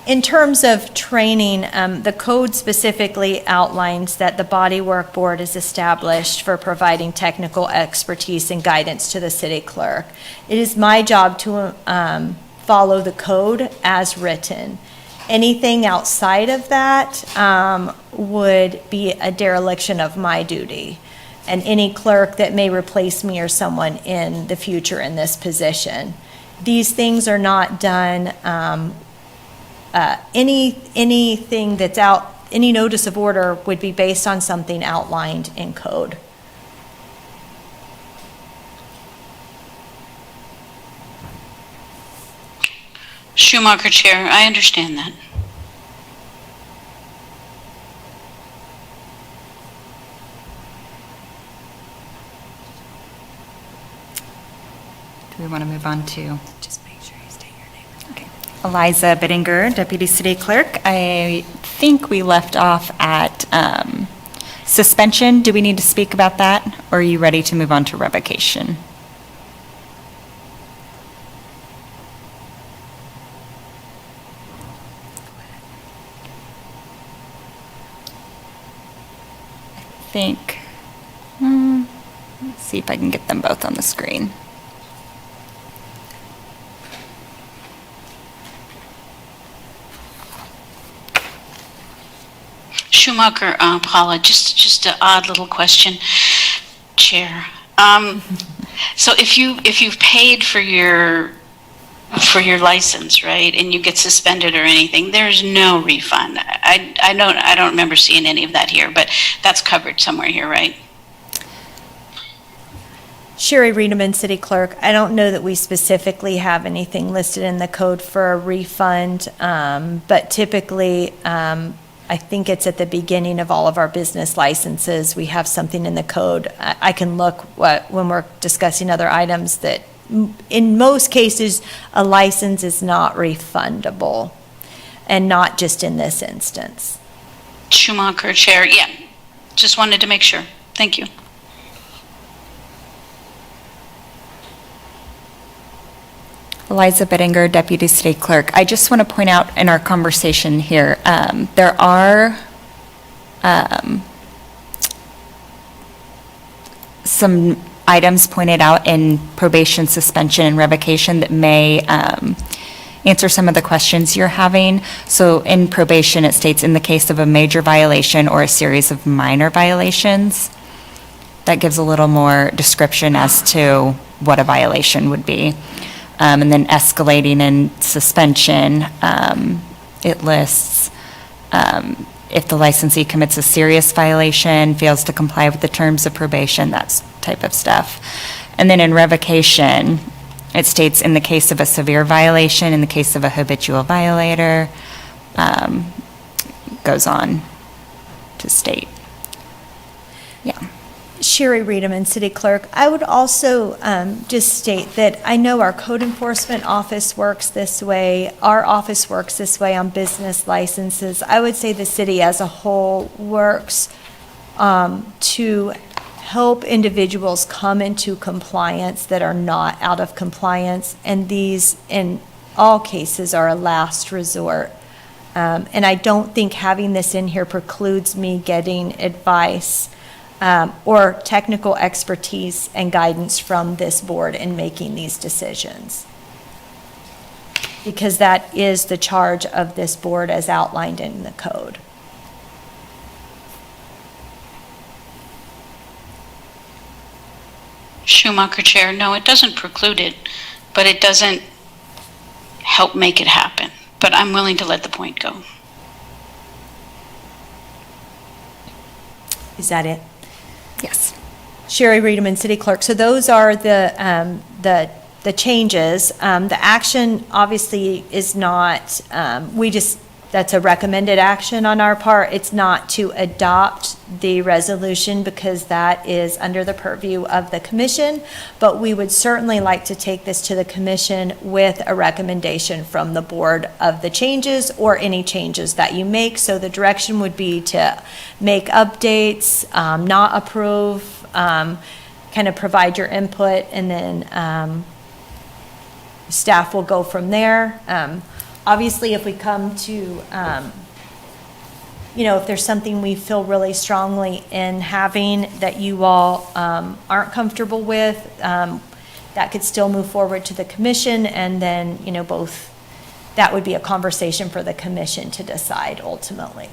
in terms of training, the code specifically outlines that the Bodywork Board is established for providing technical expertise and guidance to the city clerk. It is my job to follow the code as written. Anything outside of that would be a dereliction of my duty. And any clerk that may replace me or someone in the future in this position. These things are not done, anything that's out, any notice of order would be based on something outlined in code. Schumacher, Chair, I understand that. Do we want to move on to? Just make sure you state your name. Okay. Eliza Bittinger, Deputy City Clerk. I think we left off at suspension. Do we need to speak about that? Or are you ready to move on to revocation? I think, let's see if I can get them both on the screen. Schumacher, Paula, just an odd little question, Chair. So if you've paid for your license, right, and you get suspended or anything, there's no refund. I don't remember seeing any of that here, but that's covered somewhere here, right? Sherry Reederman, City Clerk. I don't know that we specifically have anything listed in the code for a refund, but typically, I think it's at the beginning of all of our business licenses. We have something in the code. I can look when we're discussing other items that in most cases, a license is not refundable, and not just in this instance. Schumacher, Chair, yeah. Just wanted to make sure. Thank you. Eliza Bittinger, Deputy State Clerk. I just want to point out in our conversation here, there are some items pointed out in probation, suspension, and revocation that may answer some of the questions you're having. So in probation, it states in the case of a major violation or a series of minor violations. That gives a little more description as to what a violation would be. And then escalating in suspension, it lists if the licensee commits a serious violation, fails to comply with the terms of probation, that type of stuff. And then in revocation, it states in the case of a severe violation, in the case of a habitual violator, goes on to state. Yeah. Sherry Reederman, City Clerk. I would also just state that I know our code enforcement office works this way. Our office works this way on business licenses. I would say the city as a whole works to help individuals come into compliance that are not out of compliance. And these, in all cases, are a last resort And I don't think having this in here precludes me getting advice or technical expertise and guidance from this board in making these decisions. Because that is the charge of this board as outlined in the code. Schumacher Chair, no, it doesn't preclude it, but it doesn't help make it happen. But I'm willing to let the point go. Is that it? Yes. Sherry Reederman, City Clerk. So those are the changes. The action obviously is not, that's a recommended action on our part. It's not to adopt the resolution because that is under the purview of the commission, but we would certainly like to take this to the commission with a recommendation from the board of the changes or any changes that you make. So the direction would be to make updates, not approve, kind of provide your input, and then staff will go from there. Obviously, if we come to, if there's something we feel really strongly in having that you all aren't comfortable with, that could still move forward to the commission, and then, that would be a conversation for the commission to decide ultimately.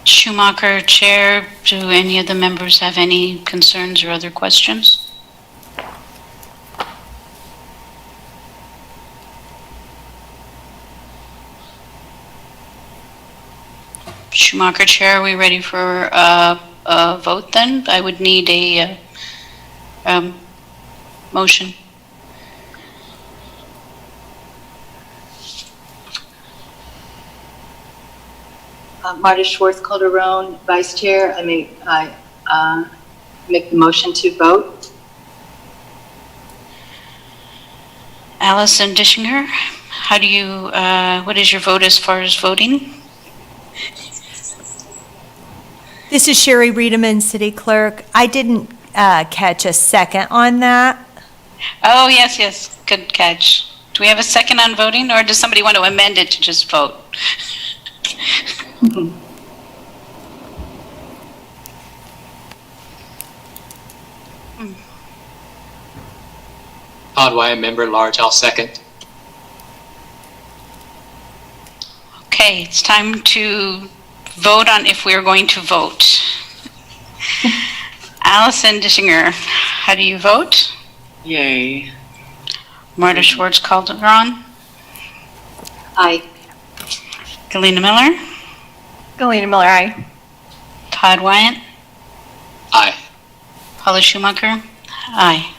Schumacher Chair, do any of the members have any concerns or other questions? Schumacher Chair, are we ready for a vote then? I would need a motion. Marta Schwartz Calderon, Vice Chair. I make the motion to vote. Allison Dischinger, how do you, what is your vote as far as voting? This is Sherry Reederman, City Clerk. I didn't catch a second on that. Oh, yes, good catch. Do we have a second on voting, or does somebody want to amend it to just vote? Todd Wyatt, member at large, I'll second. Okay, it's time to vote on if we are going to vote. Allison Dischinger, how do you vote? Yay. Marta Schwartz Calderon? Aye. Galena Miller? Galena Miller, aye. Todd Wyatt? Aye. Paula Schumacher? Aye.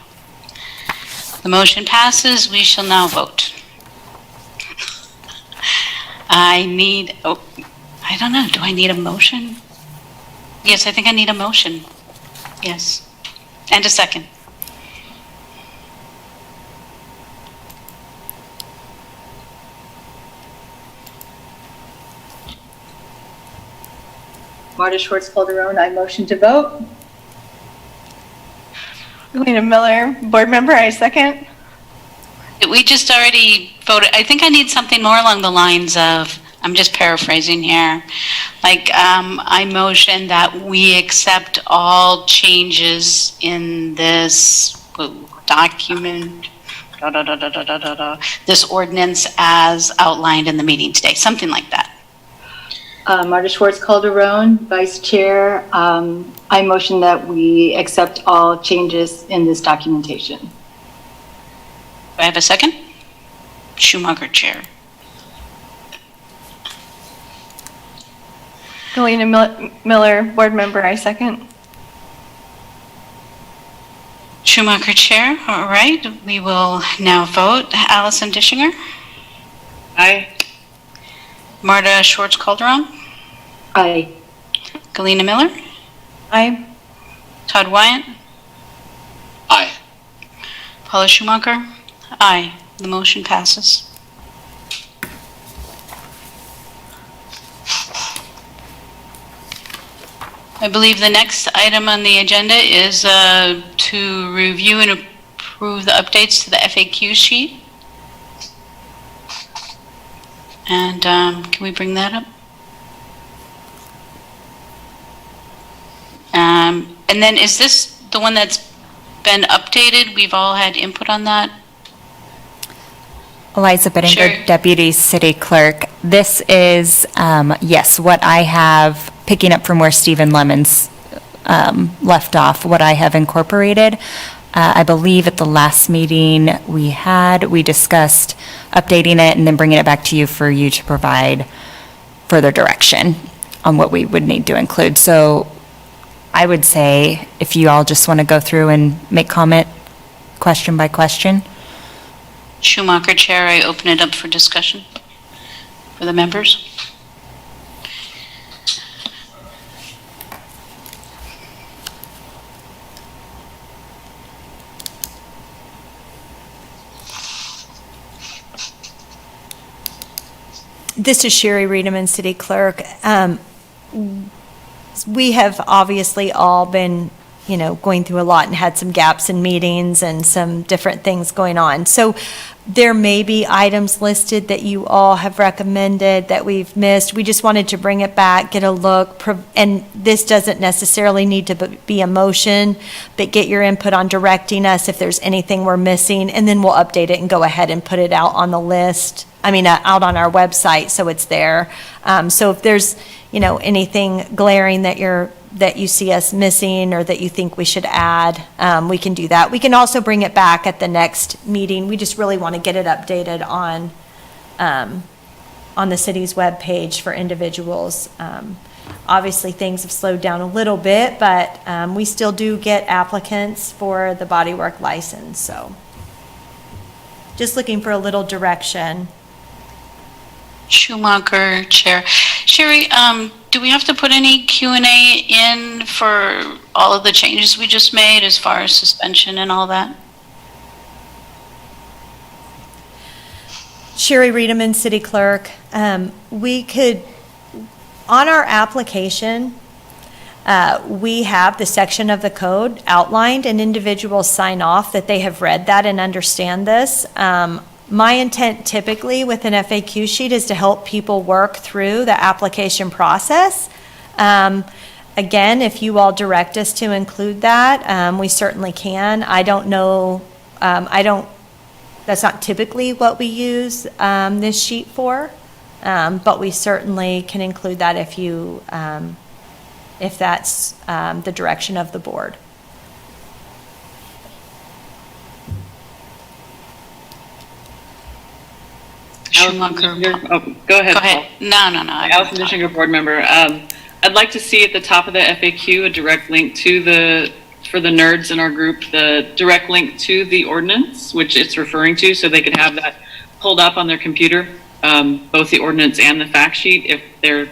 The motion passes. We shall now vote. I don't know. Do I need a motion? Yes, I think I need a motion. Yes. And a second. Marta Schwartz Calderon, I motion to vote. Galena Miller, board member, I second. We just already voted. I think I need something more along the lines of, I'm just paraphrasing here, like I motion that we accept all changes in this document, this ordinance as outlined in the meeting today, something like that. Marta Schwartz Calderon, Vice Chair. I motion that we accept all changes in this documentation. Do I have a second? Schumacher Chair. Galena Miller, board member, I second. Schumacher Chair, all right. We will now vote. Allison Dischinger? Aye. Marta Schwartz Calderon? Aye. Galena Miller? Aye. Todd Wyatt? Aye. Paula Schumacher? Aye. The motion passes. I believe the next item on the agenda is to review and approve the updates to the FAQ sheet. And can we bring that up? And then is this the one that's been updated? We've all had input on that? Eliza Bittinger, Sure. Deputy City Clerk. This is, yes, what I have, picking up from where Stephen Lemons left off, what I have incorporated. I believe at the last meeting we discussed updating it and then bringing it back to you for you to provide further direction on what we would need to include. So I would say if you all just want to go through and make comment question by question. Schumacher, Chair, I open it up for discussion for the members. This is Sherry Redeman, City Clerk. We have obviously all been, going through a lot and had some gaps in meetings and some different things going on. So there may be items listed that you all have recommended that we've missed. We just wanted to bring it back, get a look, and this doesn't necessarily need to be a motion, but get your input on directing us if there's anything we're missing, and then we'll update it and go ahead and put it out on the list. Out on our website, so it's there. So if there's, anything glaring that you see us missing or that you think we should add, we can do that. We can also bring it back at the next meeting. We just really want to get it updated on the city's webpage for individuals. Obviously, things have slowed down a little bit, but we still do get applicants for the Bodywork license, so just looking for a little direction. Schumacher, Chair. Sherry, do we have to put any Q&A in for all of the changes we just made as far as suspension and all that? Sherry Redeman, City Clerk. We could, on our application, we have the section of the code outlined and individuals sign off that they have read that and understand this. My intent typically with an FAQ sheet is to help people work through the application process. Again, if you all direct us to include that, we certainly can. I don't know, that's not typically what we use this sheet for, but we certainly can include that if that's the direction of the board. Schumacher. Oh, go ahead. Go ahead. Paul. No. Allison Dishinger, board member. I'd like to see at the top of the FAQ a direct link to for the nerds in our group, the direct link to the ordinance, which it's referring to, so they could have that pulled up on their computer, both the ordinance and the fact sheet if they're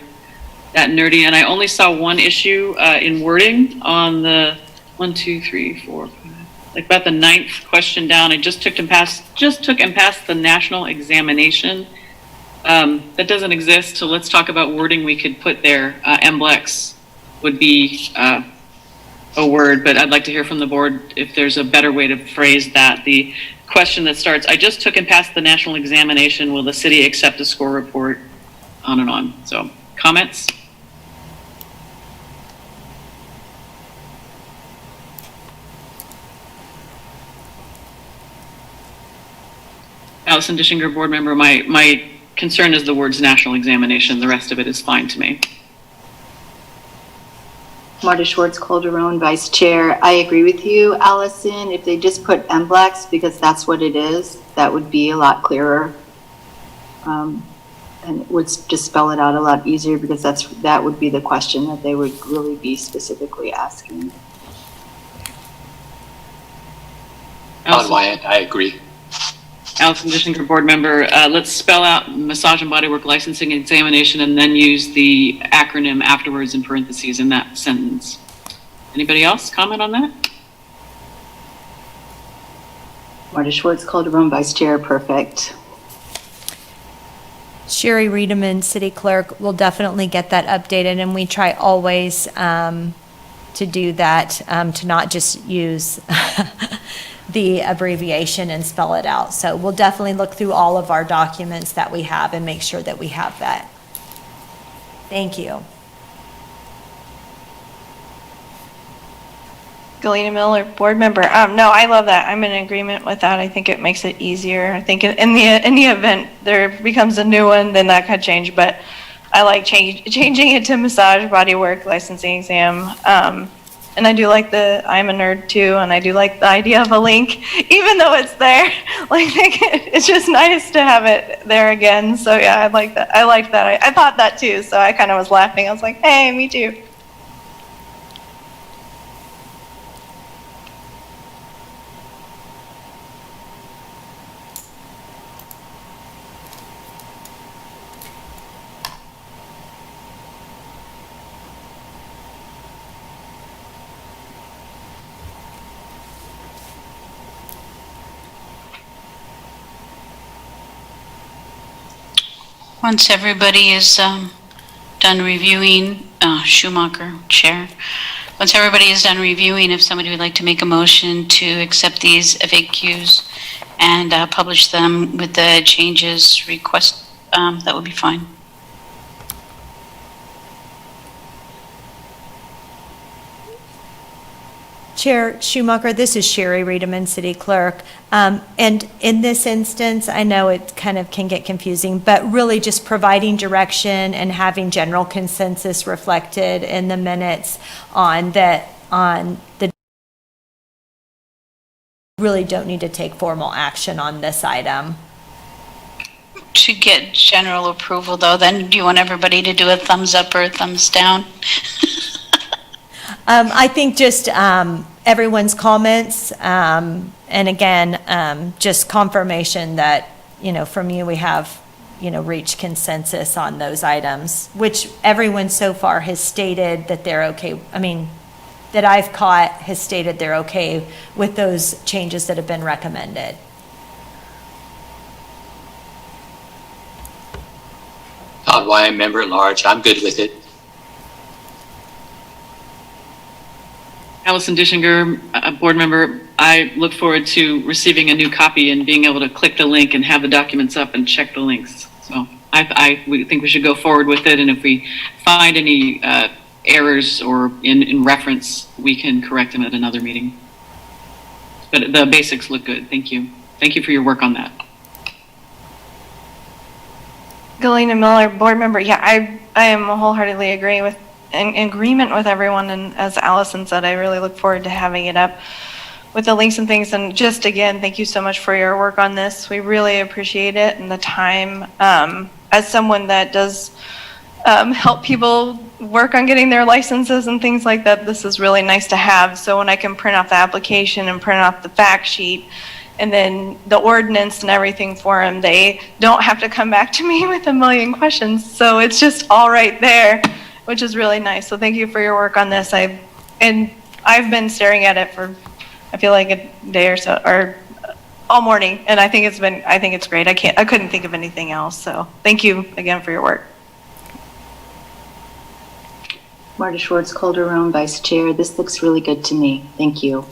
that nerdy. And I only saw one issue in wording on the 1, 2, 3, 4, 5, like about the 9th question down. I just took and passed the national examination. That doesn't exist, so let's talk about wording we could put there. MBLEX would be a word, but I'd like to hear from the board if there's a better way to phrase that. The question that starts, I just took and passed the national examination, will the city accept a score report? On and on. So, comments? Allison Dishinger, board member, my concern is the words national examination. The rest of it is fine to me. Marta Schwartz Calderon, Vice Chair. I agree with you, Allison. If they just put MBLEX, because that's what it is, that would be a lot clearer. And it would just spell it out a lot easier, because that would be the question that they would really be specifically asking. On Wyatt, I agree. Allison Dishinger, board member, let's spell out massage and bodywork licensing examination and then use the acronym afterwards in parentheses in that sentence. Anybody else comment on that? Marta Schwartz Calderon, Vice Chair, perfect. Sherry Redeman, City Clerk, will definitely get that updated, and we try always to do that, to not just use the abbreviation and spell it out. So we'll definitely look through all of our documents that we have and make sure that we have that. Thank you. Galena Miller, board member. No, I love that. I'm in agreement with that. I think it makes it easier. I think in the event there becomes a new one, then that could change. But I like changing it to massage, bodywork, licensing exam. And I do like I'm a nerd too, and I do like the idea of a link, even though it's there. Like, it's just nice to have it there again. So yeah, I like that. I liked that. I thought that too. So I kind of was laughing. I was like, hey, me too. Once everybody is done reviewing, Schumacher, Chair, once everybody is done reviewing, if somebody would like to make a motion to accept these FAQs and publish them with the changes request, that would be fine. Chair Schumacher, this is Sherry Riedemann, City Clerk. And in this instance, I know it kind of can get confusing, but really just providing direction and having general consensus reflected in the minutes on the really don't need to take formal action on this item. To get general approval though, then do you want everybody to do a thumbs up or a thumbs down? I think just everyone's comments, and again, just confirmation that, from you, we have, reached consensus on those items, which everyone so far has stated that they're okay. I mean, that I've caught has stated they're okay with those changes that have been recommended. Todd Wyatt, member at large. I'm good with it. Allison Dishinger, a board member, I look forward to receiving a new copy and being able to click the link and have the documents up and check the links. So we think we should go forward with it, and if we find any errors or in reference, we can correct them at another meeting. But the basics look good. Thank you. Thank you for your work on that. Galena Miller, board member. Yeah, I am wholeheartedly in agreement with everyone, and as Allison said, I really look forward to having it up with the links and things. And just again, thank you so much for your work on this. We really appreciate it and the time. As someone that does help people work on getting their licenses and things like that, this is really nice to have. So when I can print off the application and print off the fact sheet and then the ordinance and everything for them, they don't have to come back to me with a million questions. So it's just all right there, which is really nice. So thank you for your work on this. I've been staring at it for, I feel like a day or so, or all morning, and I think it's great. I couldn't think of anything else. So thank you again for your work. Marta Schwartz Calderon, Vice Chair. This looks really good to me. Thank you.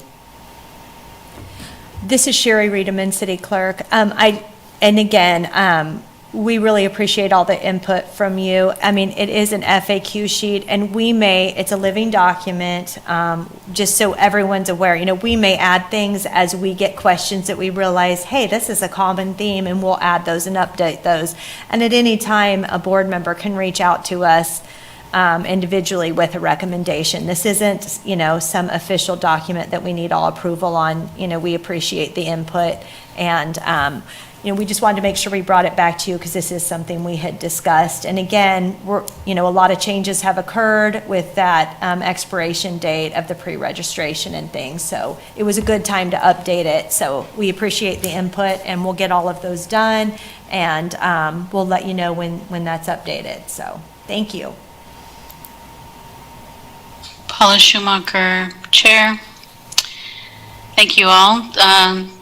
This is Sherry Riedemann, City Clerk. We really appreciate all the input from you. I mean, it is an FAQ sheet, and it's a living document, just so everyone's aware. We may add things as we get questions that we realize, hey, this is a common theme, and we'll add those and update those. And at any time, a board member can reach out to us individually with a recommendation. This isn't, some official document that we need all approval on. We appreciate the input, and we just wanted to make sure we brought it back to you because this is something we had discussed. And again, a lot of changes have occurred with that expiration date of the pre-registration and things. So it was a good time to update it. So we appreciate the input, and we'll get all of those done, and we'll let you know when that's updated. So thank you. Paula Schumacher, Chair. Thank you all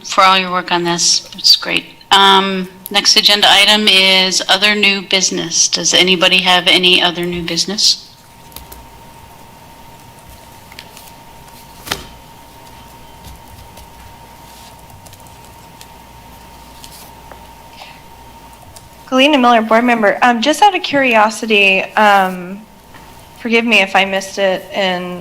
for all your work on this. It's great. Next agenda item is other new business. Does anybody have any other new business? Galena Miller, board member. Just out of curiosity, forgive me if I missed it in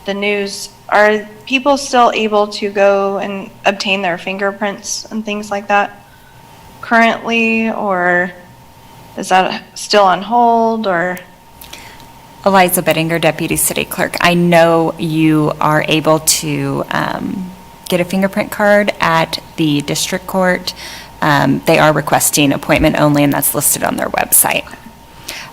the news. Are people still able to go and obtain their fingerprints and things like that currently, or is that still on hold, or? Eliza Bittinger, Deputy City Clerk. I know you are able to get a fingerprint card at the district court. They are requesting appointment only, and that's listed on their website.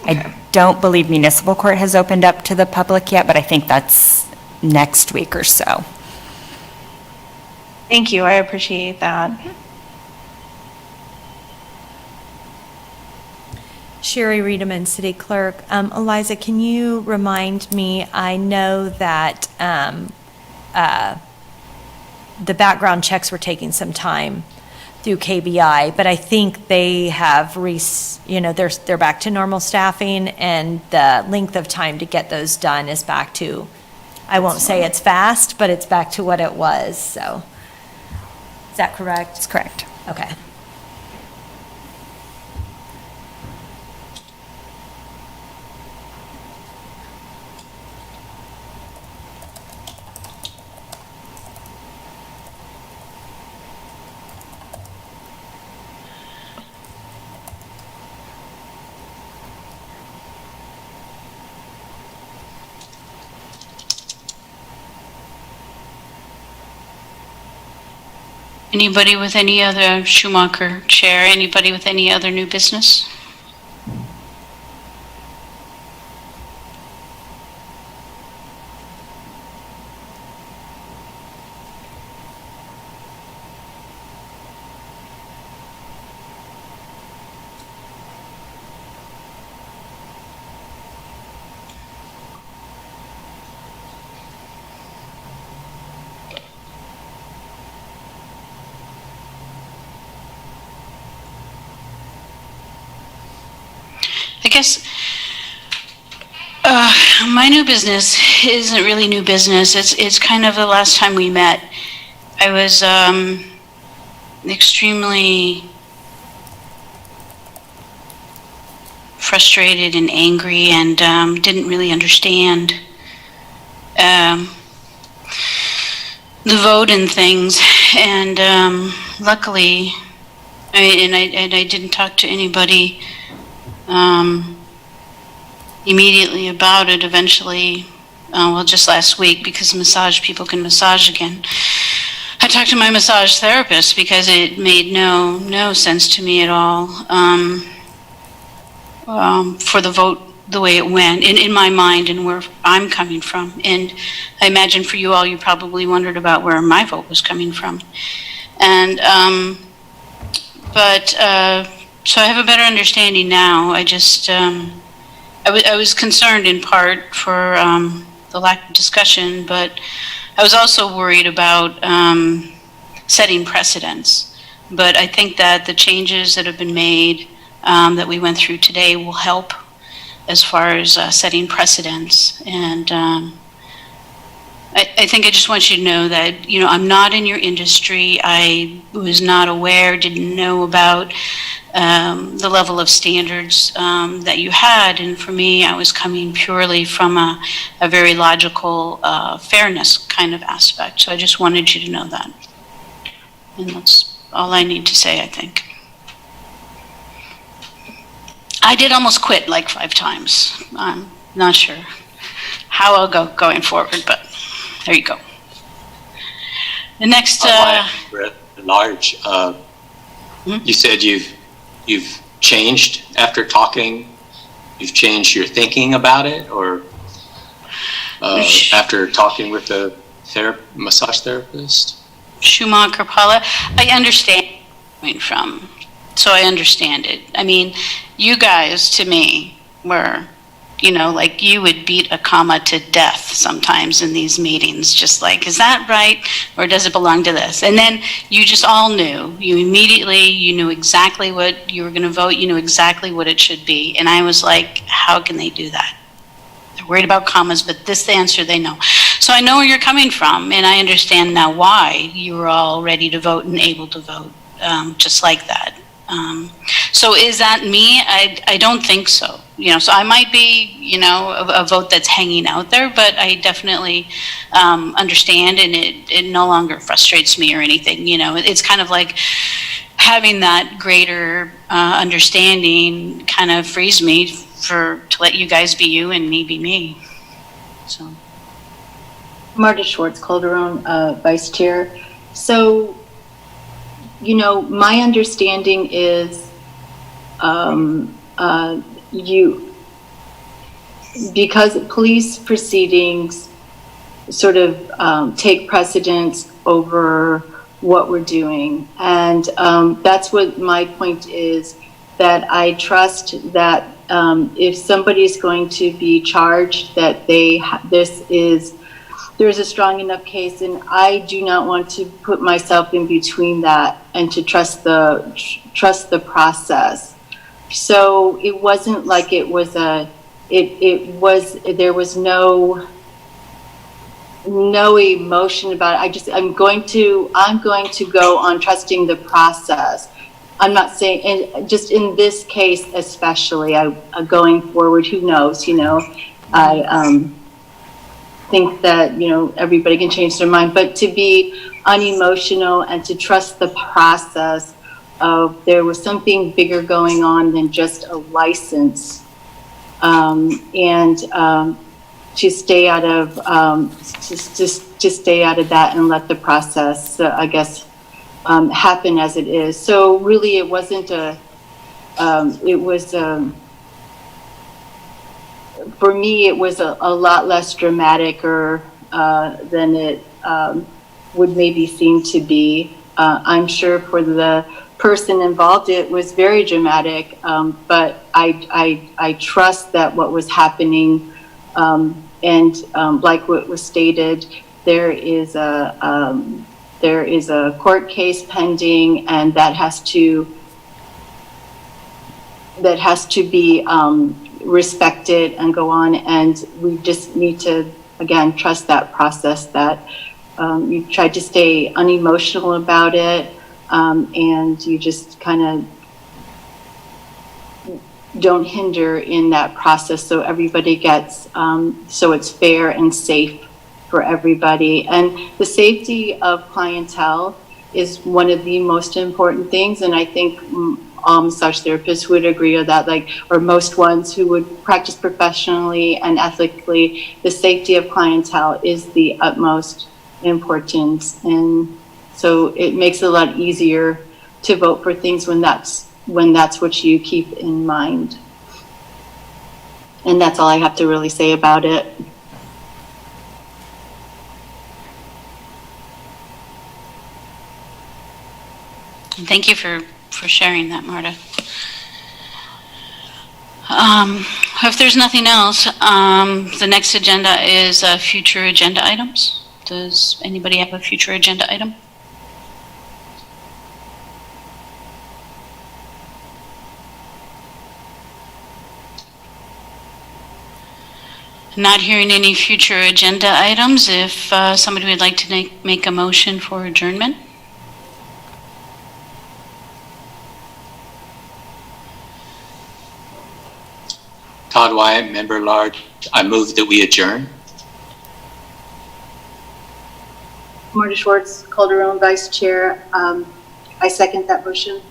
I don't believe municipal court has opened up to the public yet, but I think that's next week or so. Thank you, I appreciate that. Sherry Riedemann, City Clerk. Eliza, can you remind me, I know that the background checks were taking some time through KBI, but I think they have, they're back to normal staffing, and the length of time to get those done is back to, I won't say it's fast, but it's back to what it was, so. Is that correct? That's correct. Okay. Anybody with any other Schumacher chair? Anybody with any other new business? I guess my new business isn't really new business. It's kind of the last time we met. I was extremely frustrated and angry, and didn't really understand the vote and things. And luckily, I didn't talk to anybody immediately about it. Eventually, just last week, because massage people can massage again, I talked to my massage therapist because it made no sense to me at all for the vote the way it went in my mind and where I'm coming from. And I imagine for you all, you probably wondered about where my vote was coming from. And so I have a better understanding now. I just, I was concerned in part for the lack of discussion, but I was also worried about setting precedents. But I think that the changes that have been made that we went through today will help as far as setting precedents. And I think I just want you to know that, I'm not in your industry. I was not aware, didn't know about the level of standards that you had. And for me, I was coming purely from a very logical fairness kind of aspect. So I just wanted you to know that. And that's all I need to say, I think. I did almost quit like 5 times. I'm not sure how I'll go going forward, but there you go. The next, large. You said you've changed after talking. You've changed your thinking about it, or after talking with the massage therapist. Schumacher, Paula, I understand where you're coming from, so I understand it. I mean, you guys to me were, like you would beat a comma to death sometimes in these meetings, just like, is that right? Or does it belong to this? And then you just all knew. You knew exactly what you were going to vote. You knew exactly what it should be. And I was like, how can they do that? They're worried about commas, but this the answer they know. So I know where you're coming from, and I understand now why you were all ready to vote and able to vote, just like that. So is that me? I don't think so. So I might be, a vote that's hanging out there, but I definitely understand, and it no longer frustrates me or anything. It's kind of like having that greater understanding kind of frees me to let you guys be you and me be me. So. Marta Schwartz Calderon, Vice Chair. So, my understanding is because police proceedings sort of take precedence over what we're doing. And that's what my point is, that I trust that if somebody's going to be charged, that there's a strong enough case, and I do not want to put myself in between that, and to trust the process. So it wasn't like it was there was no emotion about it. I'm going to go on trusting the process. I'm not saying, and just in this case especially, going forward, who knows, I think that, everybody can change their mind, but to be unemotional and to trust the process of there was something bigger going on than just a license, and to stay out of to stay out of that and let the process, I guess, happen as it is. So really, it wasn't for me, it was a lot less dramatic than it would maybe seem to be. I'm sure for the person involved, it was very dramatic, but I trust that what was happening, and like what was stated, there is a court case pending, and that has to be respected and go on, and we just need to, again, trust that process, that you try to stay unemotional about it, and you just kind of don't hinder in that process, so everybody gets, so it's fair and safe for everybody. And the safety of clientele is one of the most important things, and I think all massage therapists would agree with that, or most ones who would practice professionally and ethically, the safety of clientele is the utmost importance. And so it makes it a lot easier to vote for things when that's what you keep in mind. And that's all I have to really say about it. Thank you for sharing that, Marta. If there's nothing else, the next agenda is future agenda items. Does anybody have a future agenda item? Not hearing any future agenda items, if somebody would like to make a motion for adjournment. Todd Wyatt, member at large. I move that we adjourn. Marta Schwartz Calderon, Vice Chair. I second that motion.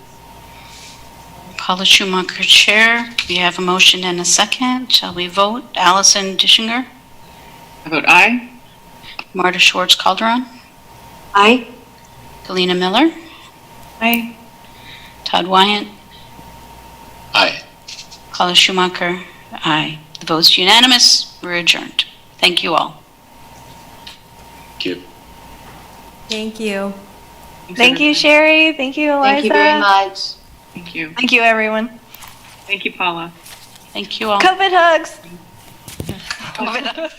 Paula Schumacher, Chair. We have a motion and a second. Shall we vote? Allison Dischinger, I vote aye. Marta Schwartz Calderon, Aye. Galena Miller, Aye. Todd Wyatt, Aye. Paula Schumacher, aye. The vote's unanimous. We're adjourned. Thank you all. Thank you. Thank you. Thank you, Sherry. Thank you, Eliza. Thank you very much. Thank you. Thank you, everyone. Thank you, Paula. Thank you all. COVID hugs. COVID hugs.